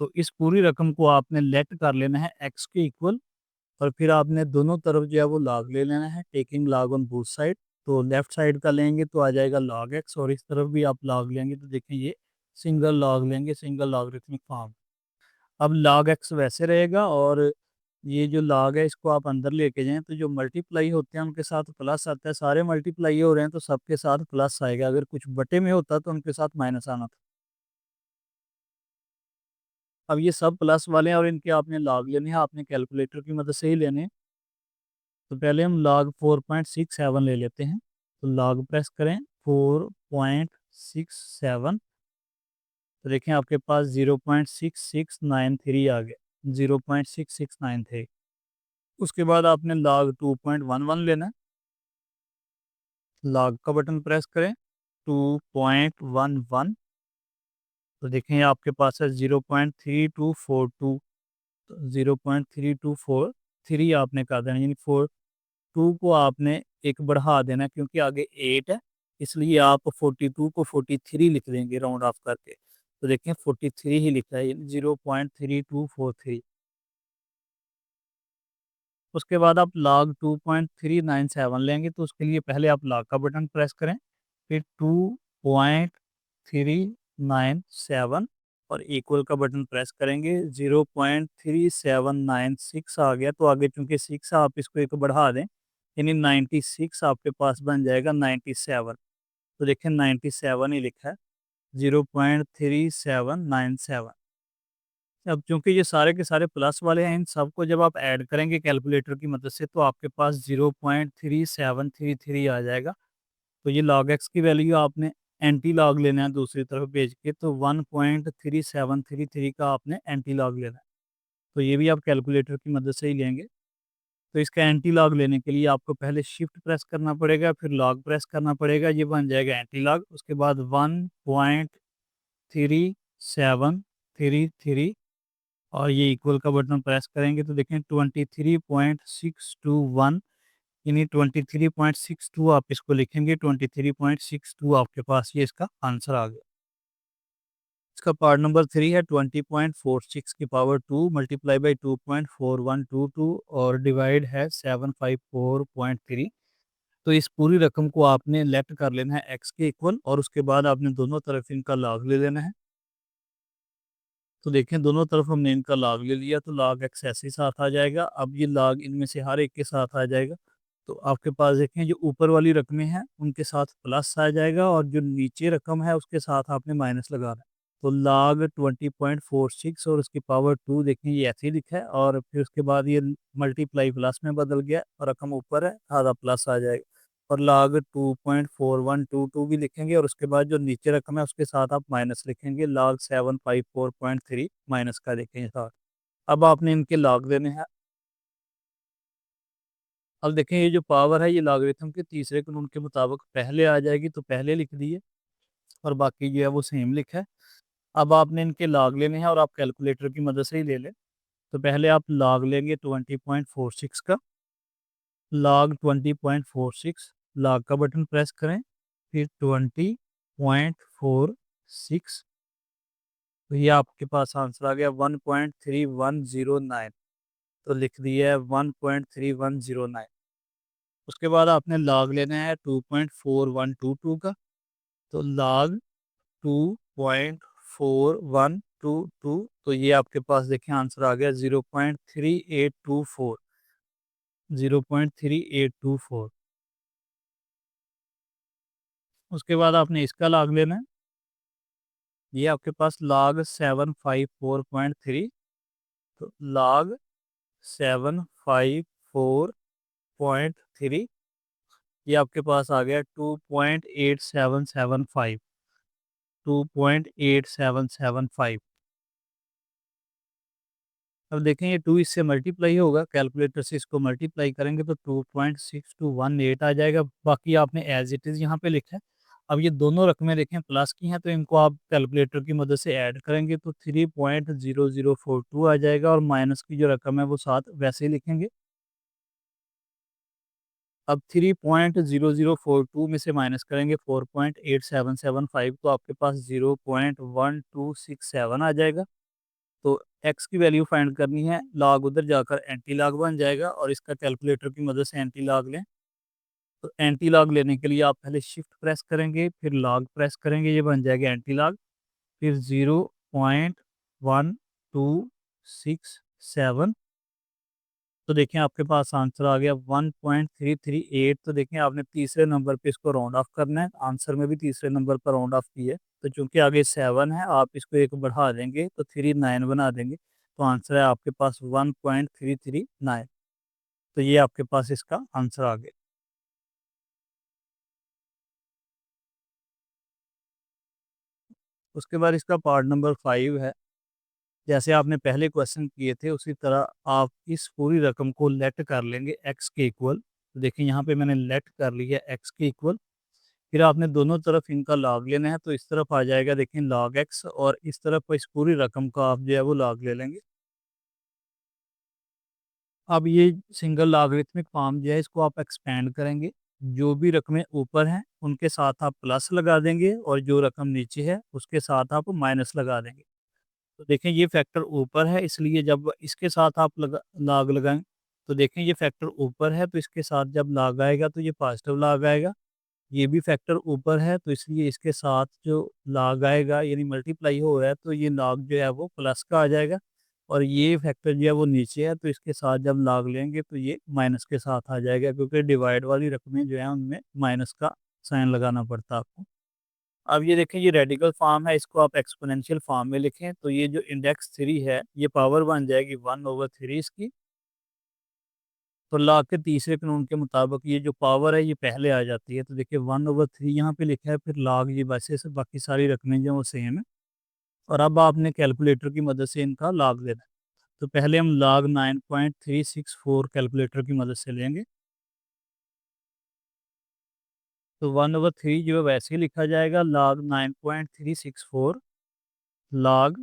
तो इस पूरी रकम को आपने लेट कर लेना है x के इक्वल और फिर आपने दोनों तरफ जो है वो लॉग ले लेना है, taking log on both side. तो लेफ्ट साइड का लेंगे तो आ जाएगा log x और इस तरफ भी आप लॉग लेंगे तो देखें ये सिंगल लॉग लेंगे, सिंगल लॉगरिथमिक फॉर्म। अब log x वैसे रहेगा और ये जो log है इसको आप अंदर लेके जाएं तो जो मल्टीप्लाई होते हैं उनके साथ प्लस आता है, सारे मल्टीप्लाई हो रहे हैं तो सबके साथ प्लस आएगा, अगर कुछ बटे में होता तो उनके साथ माइनस आना था। अब ये सब प्लस वाले हैं और इनके आपने log लेने हैं, आपने कैलकुलेटर की मदद से ही लेने हैं। तो पहले हम log 4.67 ले लेते हैं। तो log प्रेस करें 4.67। तो देखें आपके पास 0.6693 आ गया, 0.6693। उसके बाद आपने log 2.11 लेना है। log का बटन प्रेस करें 2.11। तो देखें आपके पास है 0.3242। तो 0.3243 आपने कर देना, यानी 2 को आपने एक बढ़ा देना क्योंकि आगे 8 है, इसलिए आप 42 को 43 लिख देंगे राउंड ऑफ करके। तो देखें 43 ही लिखा है, 0.3243। उसके बाद आप log 2.397 लेंगे तो उसके लिए पहले आप log का बटन प्रेस करें, फिर 2.397 और इक्वल का बटन प्रेस करेंगे। 0.3796 आ गया, तो आगे चूंकि 6 आप इसको एक बढ़ा दें यानी 96 आपके पास बन जाएगा 97। तो देखें 97 ही लिखा है, 0.3797। अब चूंकि ये सारे के सारे प्लस वाले हैं, इन सबको जब आप ऐड करेंगे कैलकुलेटर की मदद से तो आपके पास 0.3733 आ जाएगा। तो ये log x की वैल्यू आपने एंटी लॉग लेना है दूसरी तरफ भेज के, तो 1.3733 का आपने एंटी लॉग लेना है। तो ये भी आप कैलकुलेटर की मदद से ही लेंगे। तो इसका एंटी लॉग लेने के लिए आपको पहले शिफ्ट प्रेस करना पड़ेगा, फिर लॉग प्रेस करना पड़ेगा, ये बन जाएगा एंटी लॉग। उसके बाद 1.3733 और ये इक्वल का बटन प्रेस करेंगे तो देखें 23.621 यानी 23.62 आप इसको लिखेंगे, 23.62 आपके पास ये इसका आंसर आ गया। इसका पार्ट नंबर 3 है 20.46 की पावर 2 मल्टीप्लाई बाई 2.4122 और डिवाइड है 754.3। तो इस पूरी रकम को आपने लेफ्ट कर लेना है एक्स के इक्वल और उसके बाद आपने दोनों तरफ इनका लॉग ले लेना है। तो देखें दोनों तरफ हमने इनका लॉग ले लिया तो log x ऐसे ही साथ आ जाएगा। अब ये log इनमें से हर एक के साथ आ जाएगा। तो आपके पास देखें जो ऊपर वाली रकमें हैं उनके साथ प्लस आ जाएगा और जो नीचे रकम है उसके साथ आपने माइनस लगाना है। तो log 20.46 और उसकी पावर 2 देखें ये ऐसे ही लिखा है और फिर उसके बाद ये मल्टीप्लाई प्लस में बदल गया और रकम ऊपर है, आधा प्लस आ जाएगा। और log 2.4122 भी लिखेंगे और उसके बाद जो नीचे रकम है उसके साथ आप माइनस लिखेंगे, log 754.3 माइनस का देखेंगे साथ। अब आपने इनके लॉग देने हैं। अब देखें ये जो पावर है ये लॉगरिथम के तीसरे कानून के मुताबिक पहले आ जाएगी, तो पहले लिख दिए और बाकी जो है वो सेम लिखा है। अब आपने इनके लॉग लेने हैं और आप कैलकुलेटर की मदद से ही ले लें। तो पहले आप लॉग लेंगे 20.46 का, log 20.46, log का बटन प्रेस करें, फिर 20.46। तो ये आपके पास आंसर आ गया 1.3109। तो लिख दिया है 1.3109। उसके बाद आपने log लेना है 2.4122 का। तो log 2.4122, तो ये आपके पास देखें आंसर आ गया 0.3824, 0.3824। उसके बाद आपने इसका लॉग लेना है, ये आपके पास log 754.3, तो log 754.3 ये आपके पास आ गया 2.8775, 2.8775। अब देखें ये 2 इससे मल्टीप्लाई होगा, कैलकुलेटर से इसको मल्टीप्लाई करेंगे तो 2.6218 आ जाएगा। बाकी आपने एज इट इज़ यहाँ पे लिखा है। अब ये दोनों रकमें देखें प्लस की हैं, तो इनको आप कैलकुलेटर की मदद से ऐड करेंगे तो 3.0042 आ जाएगा, और माइनस की जो रकम है वो साथ वैसे ही लिखेंगे। अब 3.0042 में से माइनस करेंगे 4.8775, तो आपके पास 0.1267 आ जाएगा। तो एक्स की वैल्यू फाइंड करनी है, लॉग उधर जाकर एंटी लॉग बन जाएगा, और इसका कैलकुलेटर की मदद से एंटी लॉग लें। तो एंटी लॉग लेने के लिए आप पहले शिफ्ट प्रेस करेंगे, फिर लॉग प्रेस करेंगे, ये बन जाएगा एंटी लॉग, फिर 0.1267। तो देखें आपके पास आंसर आ गया 1.338। तो देखें आपने तीसरे नंबर पे इसको राउंड ऑफ करना है, आंसर में भी तीसरे नंबर पर राउंड ऑफ की है। तो चूंकि आगे 7 है, आप इसको एक बढ़ा देंगे तो 39 बना देंगे, तो आंसर है आपके पास 1.339। तो ये आपके पास इसका आंसर आ गया। उसके बाद इसका पार्ट नंबर 5 है। जैसे आपने पहले क्वेश्चन किए थे उसी तरह आप इस पूरी रकम को लेट कर लेंगे एक्स के इक्वल। तो देखिए यहाँ पे मैंने लेट कर लिया एक्स के इक्वल। फिर आपने दोनों तरफ इनका लॉग लेना है, तो इस तरफ आ जाएगा देखिए लॉग एक्स, और इस तरफ इस पूरी रकम का आप जो है वो लॉग ले लेंगे। अब ये सिंगल लॉगरिथमिक फॉर्म जो है इसको आप एक्सपेंड करेंगे, जो भी रकमें ऊपर हैं उनके साथ आप प्लस लगा देंगे, और जो रकम नीचे है उसके साथ आप माइनस लगा देंगे। तो देखें ये फैक्टर ऊपर है, इसलिए जब इसके साथ आप लॉग लगाएं, तो देखें ये फैक्टर ऊपर है, तो इसके साथ जब लॉग आएगा तो ये पॉजिटिव लॉग आएगा। ये भी फैक्टर ऊपर है, तो इसलिए इसके साथ जो लॉग आएगा यानी मल्टीप्लाई हो रहा है, तो ये लॉग जो है वो प्लस का आ जाएगा। और ये फैक्टर जो है वो नीचे है, तो इसके साथ जब लॉग लेंगे तो ये माइनस के साथ आ जाएगा, क्योंकि डिवाइड वाली रकमें जो है उनमें माइनस का साइन लगाना पड़ता है आपको। अब ये देखें ये रेडिकल फॉर्म है, इसको आप एक्सपोनेंशियल फॉर्म में लिखें, तो ये जो इंडेक्स 3 है ये पावर बन जाएगी 1/3 इसकी। तो लॉ के तीसरे कानून के मुताबिक ये जो पावर है ये पहले आ जाती है, तो देखिए 1/3 यहाँ पे लिखा है, फिर लॉग ये वैसे से बाकी सारी रकमें जो वो सेम है। और अब आपने कैलकुलेटर की मदद से इनका लॉग लेना है। तो पहले हम लॉग 9.364 कैलकुलेटर की मदद से लेंगे। तो 1/3 जो है वैसे ही लिखा जाएगा, लॉग 9.364, लॉग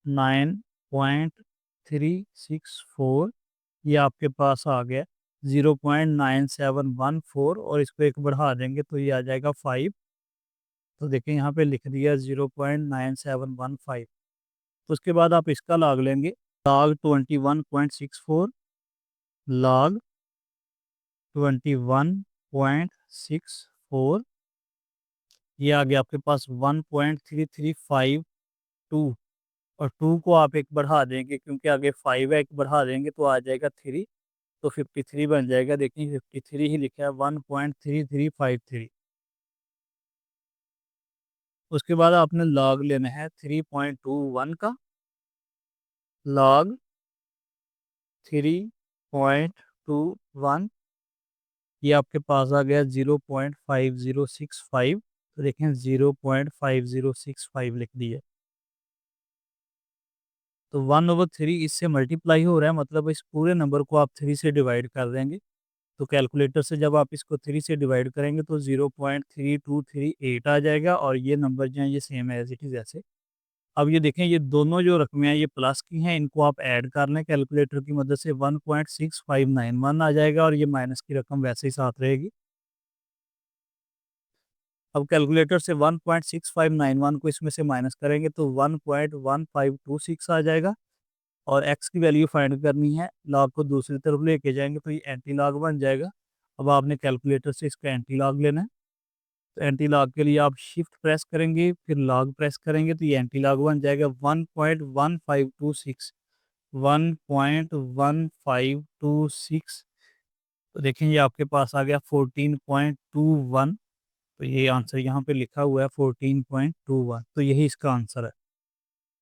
9.364, ये आपके पास आ गया 0.9714, और इसको एक बढ़ा देंगे तो ये आ जाएगा 5। तो देखिए यहाँ पे लिख दिया 0.9715। तो उसके बाद आप इसका लॉग लेंगे, लॉग 21.64, लॉग 21.64, ये आ गया आपके पास 1.3352, और 2 को आप एक बढ़ा देंगे क्योंकि आगे 5 है, एक बढ़ा देंगे तो आ जाएगा 3, तो 53 बन जाएगा। देखिए 53 ही लिखा है, 1.3353। उसके बाद आपने लॉग लेना है 3.21 का, लॉग 3.21, ये आपके पास आ गया 0.5065। तो देखें 0.5065 लिख दिया। तो 1/3 इससे मल्टीप्लाई हो रहा है, मतलब इस पूरे नंबर को आप 3 से डिवाइड कर देंगे। तो कैलकुलेटर से जब आप इसको 3 से डिवाइड करेंगे तो 0.3238 आ जाएगा, और ये नंबर जो है ये सेम है एज इट इज़ ऐसे। अब ये देखें ये दोनों जो रकमें हैं ये प्लस की हैं, इनको आप ऐड कर लें कैलकुलेटर की मदद से, 1.6591 आ जाएगा, और ये माइनस की रकम वैसे ही साथ रहेगी। अब कैलकुलेटर से 1.6591 को इसमें से माइनस करेंगे तो 1.1526 आ जाएगा, और एक्स की वैल्यू फाइंड करनी है, लॉग को दूसरी तरफ लेके जाएंगे तो ये एंटी लॉग बन जाएगा। अब आपने कैलकुलेटर से इसका एंटी लॉग लेना है, तो एंटी लॉग के लिए आप शिफ्ट प्रेस करेंगे, फिर लॉग प्रेस करेंगे तो ये एंटी लॉग बन जाएगा 1.1526, 1.1526। तो देखें ये आपके पास आ गया 14.21। तो ये आंसर यहाँ पे लिखा हुआ है 14.21, तो यही इसका आंसर है।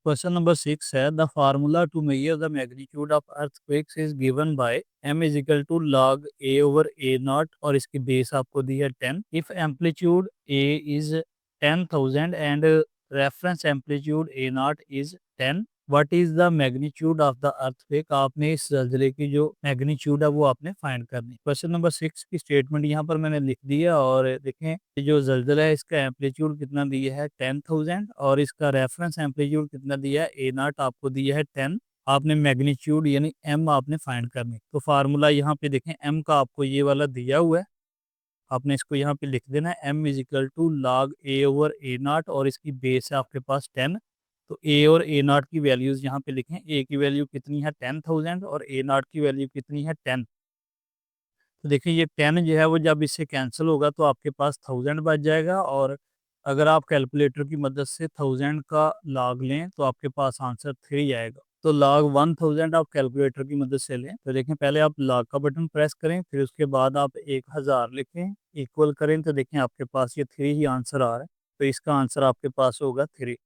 क्वेश्चन नंबर 6 है the formula to measure the magnitude of earthquakes is given by m is equal to log a over a naught, और इसकी बेस आपको दी है 10। If amplitude a is 10,000 and reference amplitude a naught is 10, what is the magnitude of the earthquake. आपने इस जल्जले की जो मैग्नीट्यूड है वो आपने फाइंड करनी। क्वेश्चन नंबर 6 की स्टेटमेंट यहाँ पर मैंने लिख दी है, और देखें ये जो जल्जला है इसका एम्पलीट्यूड कितना दिया है 10,000, और इसका रेफरेंस एम्पलीट्यूड कितना दिया है ए नॉट आपको दिया है 10। आपने मैग्नीट्यूड यानी एम आपने फाइंड करनी। तो फार्मूला यहाँ पे देखें एम का आपको ये वाला दिया हुआ है, आपने इसको यहाँ पे लिख देना है m is equal to log a over a naught, और इसकी बेस है आपके पास 10। तो a और a नॉट की वैल्यूज यहाँ पे लिखें, a की वैल्यू कितनी है 10,000 और a नॉट की वैल्यू कितनी है 10। तो देखिए ये 10 जो है वो जब इससे कैंसिल होगा तो आपके पास 1000 बच जाएगा, और अगर आप कैलकुलेटर की मदद से 1000 का log लें तो आपके पास आंसर 3 आएगा। तो log 1000 आप कैलकुलेटर की मदद से लें तो देखें पहले आप log का बटन प्रेस करें, फिर उसके बाद आप 1000 लिखें, इक्वल करें, तो देखें आपके पास ये 3 ही आंसर आ रहा है। तो इसका आंसर आपके पास होगा 3।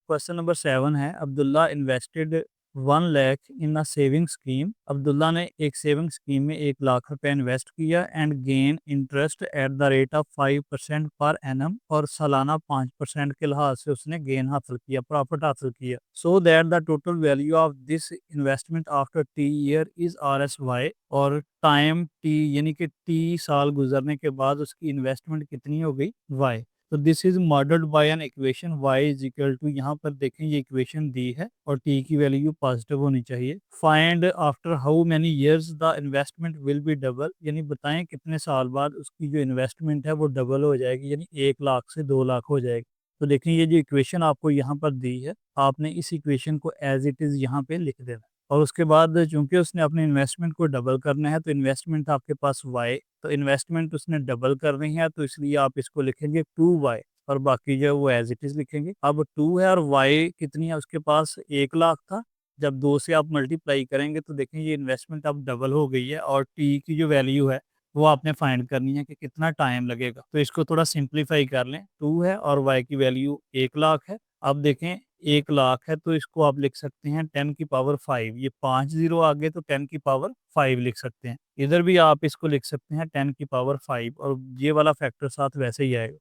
क्वेश्चन नंबर 7 है Abdullah invested 1 lakh in a saving scheme. Abdullah ने एक सेविंग स्कीम में 1 लाख रुपए इन्वेस्ट किया and gain interest at the rate of 5% per annum, और सालाना 5% के लिहाज से उसने गेन हासिल किया, प्रॉफिट हासिल किया। So that the total value of this investment after T year is RSY, और टाइम टी यानी कि टी साल गुजरने के बाद उसकी इन्वेस्टमेंट कितनी हो गई y। तो this is modelled by an equation y is equal to, यहाँ पर देखें ये इक्वेशन दी है और t की वैल्यू पॉजिटिव होनी चाहिए। Find after how many years the investment will be double, यानी बताएं कितने साल बाद उसकी जो इन्वेस्टमेंट है वो डबल हो जाएगी, यानी 1 लाख से 2 लाख हो जाएगी। तो देखें ये जो इक्वेशन आपको यहाँ पर दी है, आपने इस इक्वेशन को एज इट इज़ यहाँ पे लिख देना, और उसके बाद चूंकि उसने अपने इन्वेस्टमेंट को डबल करना है तो इन्वेस्टमेंट आपके पास y, तो इन्वेस्टमेंट उसने डबल करनी है तो इसलिए आप इसको लिखेंगे 2y, और बाकी जो है वो एज इट इज लिखेंगे। अब 2 है और y कितनी है उसके पास 1 लाख था, जब 2 से आप मल्टीप्लाई करेंगे तो देखें ये इन्वेस्टमेंट अब डबल हो गई है, और t की जो वैल्यू है वो आपने फाइंड करनी है कि कितना टाइम लगेगा। तो इसको थोड़ा सिंप्लीफाई कर लें, 2 है और y की वैल्यू 1 लाख है। अब देखें 1 लाख है तो इसको आप लिख सकते हैं 10 की पावर 5, ये 5 जीरो आगे तो 10 की पावर 5 लिख सकते हैं। इधर भी आप इसको लिख सकते हैं 10 की पावर 5, और ये वाला फैक्टर साथ वैसे ही आएगा।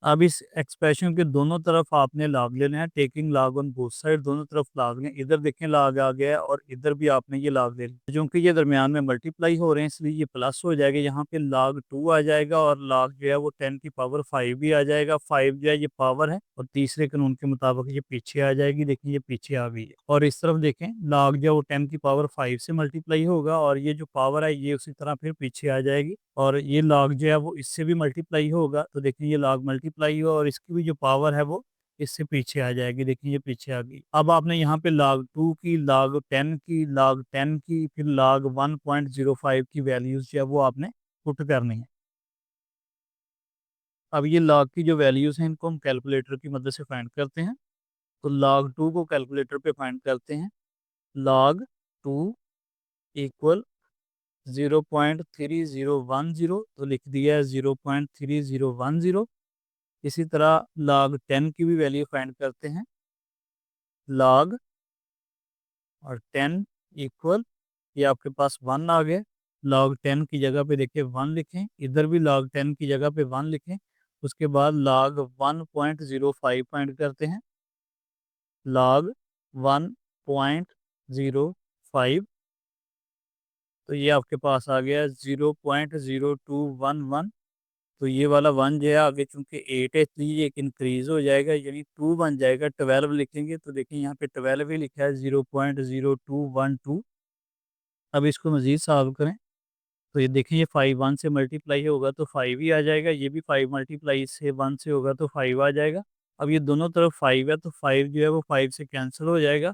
अब इस एक्सप्रेशन के दोनों तरफ आपने लॉग लेना है, taking log on both side, दोनों तरफ लॉग लें। इधर देखें लॉग आ गया है और इधर भी आपने ये लॉग ले लिया, क्योंकि ये दरमियान में मल्टीप्लाई हो रहे हैं इसलिए ये प्लस हो जाएगा, यहाँ पे log 2 आ जाएगा, और log जो है वो 10 की पावर 5 भी आ जाएगा। 5 जो है ये पावर है, और तीसरे कानून के मुताबिक ये पीछे आ जाएगी, देखिए ये पीछे आ गई है। और इस तरफ देखें log जो है वो 10 की पावर 5 से मल्टीप्लाई होगा, और ये जो पावर है ये उसी तरह फिर पीछे आ जाएगी, और ये log जो है वो इससे भी मल्टीप्लाई होगा, तो देखिए ये log मल्टीप्लाई हुआ और इसकी भी जो पावर है वो इससे पीछे आ जाएगी, देखिए ये पीछे आ गई। अब आपने यहाँ पे log 2 की, log 10 की, log 10 की, फिर log 1.05 की वैल्यूज जो है वो आपने पुट करनी है। अब ये log की जो वैल्यूज हैं इनको हम कैलकुलेटर की मदद से फाइंड करते हैं। तो log 2 को कैलकुलेटर पे फाइंड करते हैं, log 2 इक्वल 0.3010, तो लिख दिया है 0.3010। इसी तरह log 10 की भी वैल्यू फाइंड करते हैं, log और 10 इक्वल, ये आपके पास 1 आ गया। log 10 की जगह पे देखिए 1 लिखें, इधर भी log 10 की जगह पे 1 लिखें। उसके बाद log 1.05 फाइंड करते हैं, log 1.05, तो ये आपके पास आ गया 0.0211। तो ये वाला 1 जो है आगे चूंकि 8 है इसलिए एक इंक्रीज हो जाएगा, यानी 2 बन जाएगा, 12 लिखेंगे तो देखिए यहाँ पे 12 ही लिखा है 0.0212। अब इसको मज़ीद सॉल्व करें तो ये देखिए ये 5 1 से मल्टीप्लाई होगा तो 5 ही आ जाएगा, ये भी 5 मल्टीप्लाई से 1 से होगा तो 5 आ जाएगा। अब ये दोनों तरफ 5 है तो 5 जो है वो 5 से कैंसिल हो जाएगा,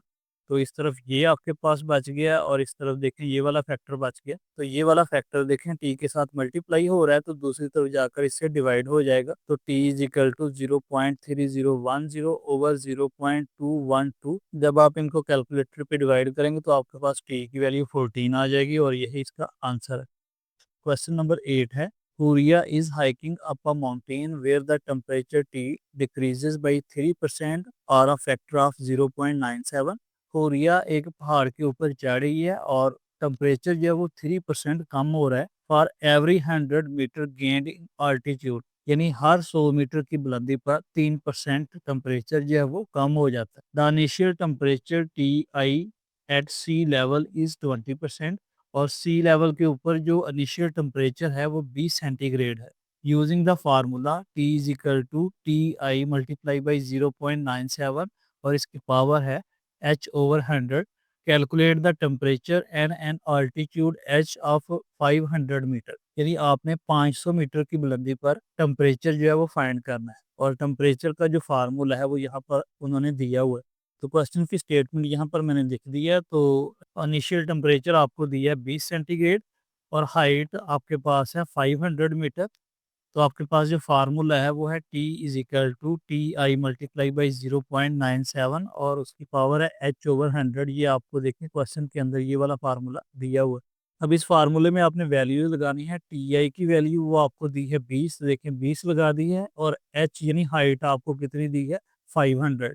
तो इस तरफ ये आपके पास बच गया और इस तरफ देखें ये वाला फैक्टर बच गया। तो ये वाला फैक्टर देखें टी के साथ मल्टीप्लाई हो रहा है तो दूसरी तरफ जाकर इससे डिवाइड हो जाएगा। तो T is equal to 0.3010 over 0.212। जब आप इनको कैलकुलेटर पे डिवाइड करेंगे तो आपके पास टी की वैल्यू 14 आ जाएगी और यही इसका आंसर है। क्वेश्चन नंबर 8 है, Korea is hiking up a mountain where the temperature T decreases by 3% or a factor of 0.97। Korea एक पहाड़ के ऊपर चढ़ रही है और टेम्परेचर जो है वो 3% कम हो रहा है for every 100 metre gained in altitude. यानी हर 100 मीटर की बुलंदी पर 3% टेम्परेचर जो है वो कम हो जाता है। The initial temperature T I at sea level is 20%। और सी लेवल के ऊपर जो इनिशियल टेम्परेचर है वो 20 सेंटीग्रेड है। Using the formula T is equal to T I multiply by 0.97 और इसकी पावर है H over 100। Calculate the temperature and an altitude H of 500 metre. यानी आपने 500 मीटर की बुलंदी पर टेम्परेचर जो है वो फाइंड करना है और टेम्परेचर का जो फार्मूला है वो यहाँ पर उन्होंने दिया हुआ है। तो क्वेश्चन की स्टेटमेंट यहाँ पर मैंने लिख दिया। तो इनिशियल टेम्परेचर आपको दिया है 20 सेंटीग्रेड और हाइट आपके पास है 500 मीटर। तो आपके पास जो फार्मूला है वो है T is equal to T I multiply by 0.97 और उसकी पावर है एच ओवर 100। ये आपको देखिए क्वेश्चन के अंदर ये वाला फार्मूला दिया हुआ है। अब इस फार्मूले में आपने वैल्यू लगानी है। टी आई की वैल्यू वो आपको दी है 20, देखें 20 लगा दी है और एच यानी हाइट आपको कितनी दी है 500।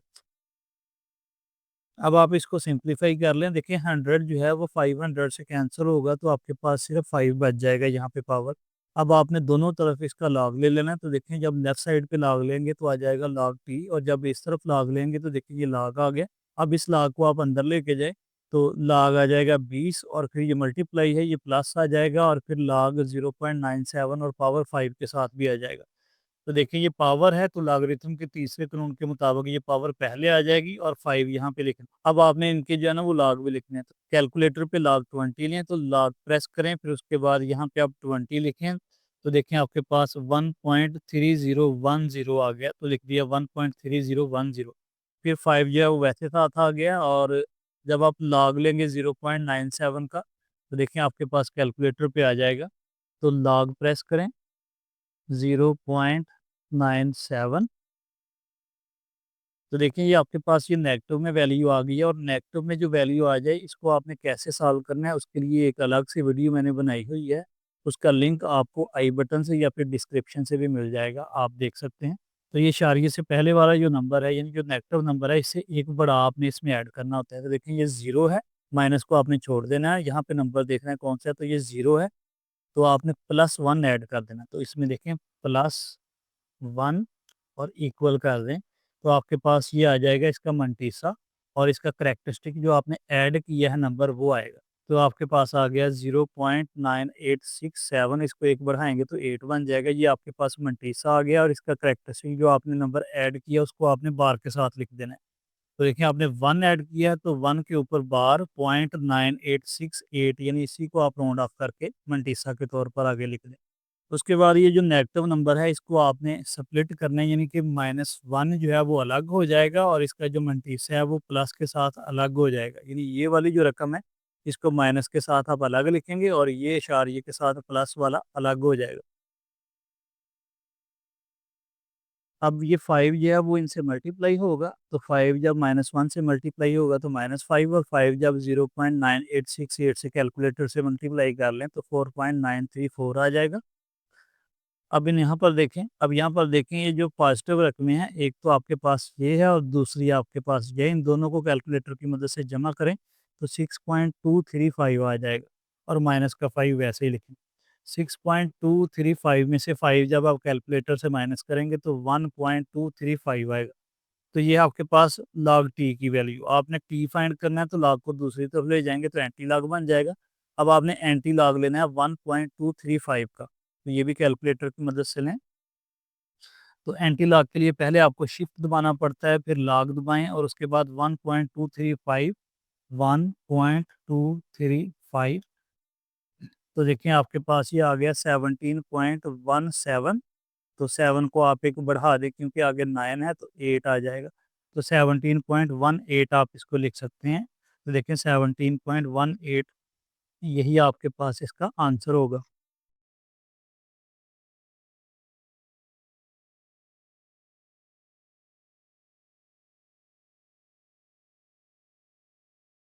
अब आप इसको सिंप्लीफाई कर लें, देखिए 100 जो है वो 500 से कैंसिल होगा तो आपके पास सिर्फ 5 बच जाएगा यहाँ पे पावर। अब आपने दोनों तरफ इसका लॉग ले लेना है। तो देखें जब लेफ्ट साइड पे लॉग लेंगे तो आ जाएगा लॉग टी और जब इस तरफ लॉग लेंगे तो देखिए ये लॉग आ गया। अब इस लॉग को आप अंदर लेके जाए तो लॉग आ जाएगा 20 और फिर ये मल्टीप्लाई है ये प्लस आ जाएगा और फिर लॉग 0.97 और पावर 5 के साथ भी आ जाएगा। तो देखिए ये पावर है तो लॉगरिथम के तीसरे कानून के मुताबिक ये पावर पहले आ जाएगी और 5 यहाँ पे लिखना। अब आपने इनके जो है ना वो लॉग भी लिखने हैं। तो कैलकुलेटर पे लॉग 20 लें तो लॉग प्रेस करें फिर उसके बाद यहाँ पे आप 20 लिखें तो देखें आपके पास 1.3010 आ गया। तो लिख दिया 1.3010। फिर 5 जो है वो वैसे साथ आ गया और जब आप लॉग लेंगे 0.97 का तो देखें आपके पास कैलकुलेटर पे आ जाएगा। तो लॉग प्रेस करें 0.97। तो देखिए ये आपके पास ये नेगेटिव में वैल्यू आ गई है और नेगेटिव में जो वैल्यू आ जाए इसको आपने कैसे सॉल्व करना है उसके लिए एक अलग से वीडियो मैंने बनाई हुई है। उसका लिंक आपको आई बटन से या फिर डिस्क्रिप्शन से भी मिल जाएगा, आप देख सकते हैं। तो ये इशारिये से पहले वाला जो नंबर है यानी जो नेगेटिव नंबर है इससे एक बड़ा आपने इसमें ऐड करना होता है। तो देखिए ये ज़ीरो है, माइनस को आपने छोड़ देना है, यहाँ पे नंबर देखना है कौन सा है तो ये ज़ीरो है तो आपने +1 ऐड कर देना। तो इसमें देखें +1 और इक्वल कर दें तो आपके पास ये आ जाएगा इसका मंटीसा और इसका करेक्टरिस्टिक जो आपने ऐड किया है नंबर वो आएगा। तो आपके पास आ गया 0.9867, इसको एक बढ़ाएंगे तो 8 बन जाएगा। ये आपके पास मंटीसा आ गया और इसका करेक्टरिस्टिक जो आपने नंबर ऐड किया उसको आपने बार के साथ लिख देना है। तो देखिए आपने 1 ऐड किया है तो 1 के ऊपर बार 0.9868 यानी इसी को आप राउंड ऑफ करके मंटीसा के तौर पर आगे लिख दें। उसके बाद ये जो नेगेटिव नंबर है इसको आपने स्प्लिट करना है यानी कि -1 जो है वो अलग हो जाएगा और इसका जो मंटीसा है वो प्लस के साथ अलग हो जाएगा। यानी ये वाली जो रकम है इसको माइनस के साथ आप अलग लिखेंगे और ये इशारिये के साथ प्लस वाला अलग हो जाएगा। अब ये 5 जो है वो इनसे मल्टीप्लाई होगा तो 5 जब -1 से मल्टीप्लाई होगा तो -5 और 5 जब 0.9868 से कैलकुलेटर से मल्टीप्लाई कर लें तो 4.934 आ जाएगा। अब इन यहाँ पर देखें, अब यहाँ पर देखें ये जो पॉजिटिव रकमें हैं एक तो आपके पास ये है और दूसरी आपके पास ये, इन दोनों को कैलकुलेटर की मदद से जमा करें तो 6.235 आ जाएगा और माइनस का 5 वैसे ही लिखें। 6.235 में से 5 जब आप कैलकुलेटर से माइनस करेंगे तो 1.235 आएगा। तो ये आपके पास लॉग टी की वैल्यू, आपने टी फाइंड करना है तो लॉग को दूसरी तरफ ले जाएंगे तो एंटी लॉग बन जाएगा। अब आपने एंटी लॉग लेना है 1.235 का, तो ये भी कैलकुलेटर की मदद से लें। तो एंटी लॉग के लिए पहले आपको शिफ्ट दबाना पड़ता है फिर लॉग दबाएं और उसके बाद 1.235 1.235। तो देखिए आपके पास ये आ गया 17.17। तो 7 को आप एक बढ़ा दें क्योंकि आगे 9 है तो 8 आ जाएगा। तो 17.18 आप इसको लिख सकते हैं। तो देखें 17.18 यही आपके पास इसका आंसर होगा।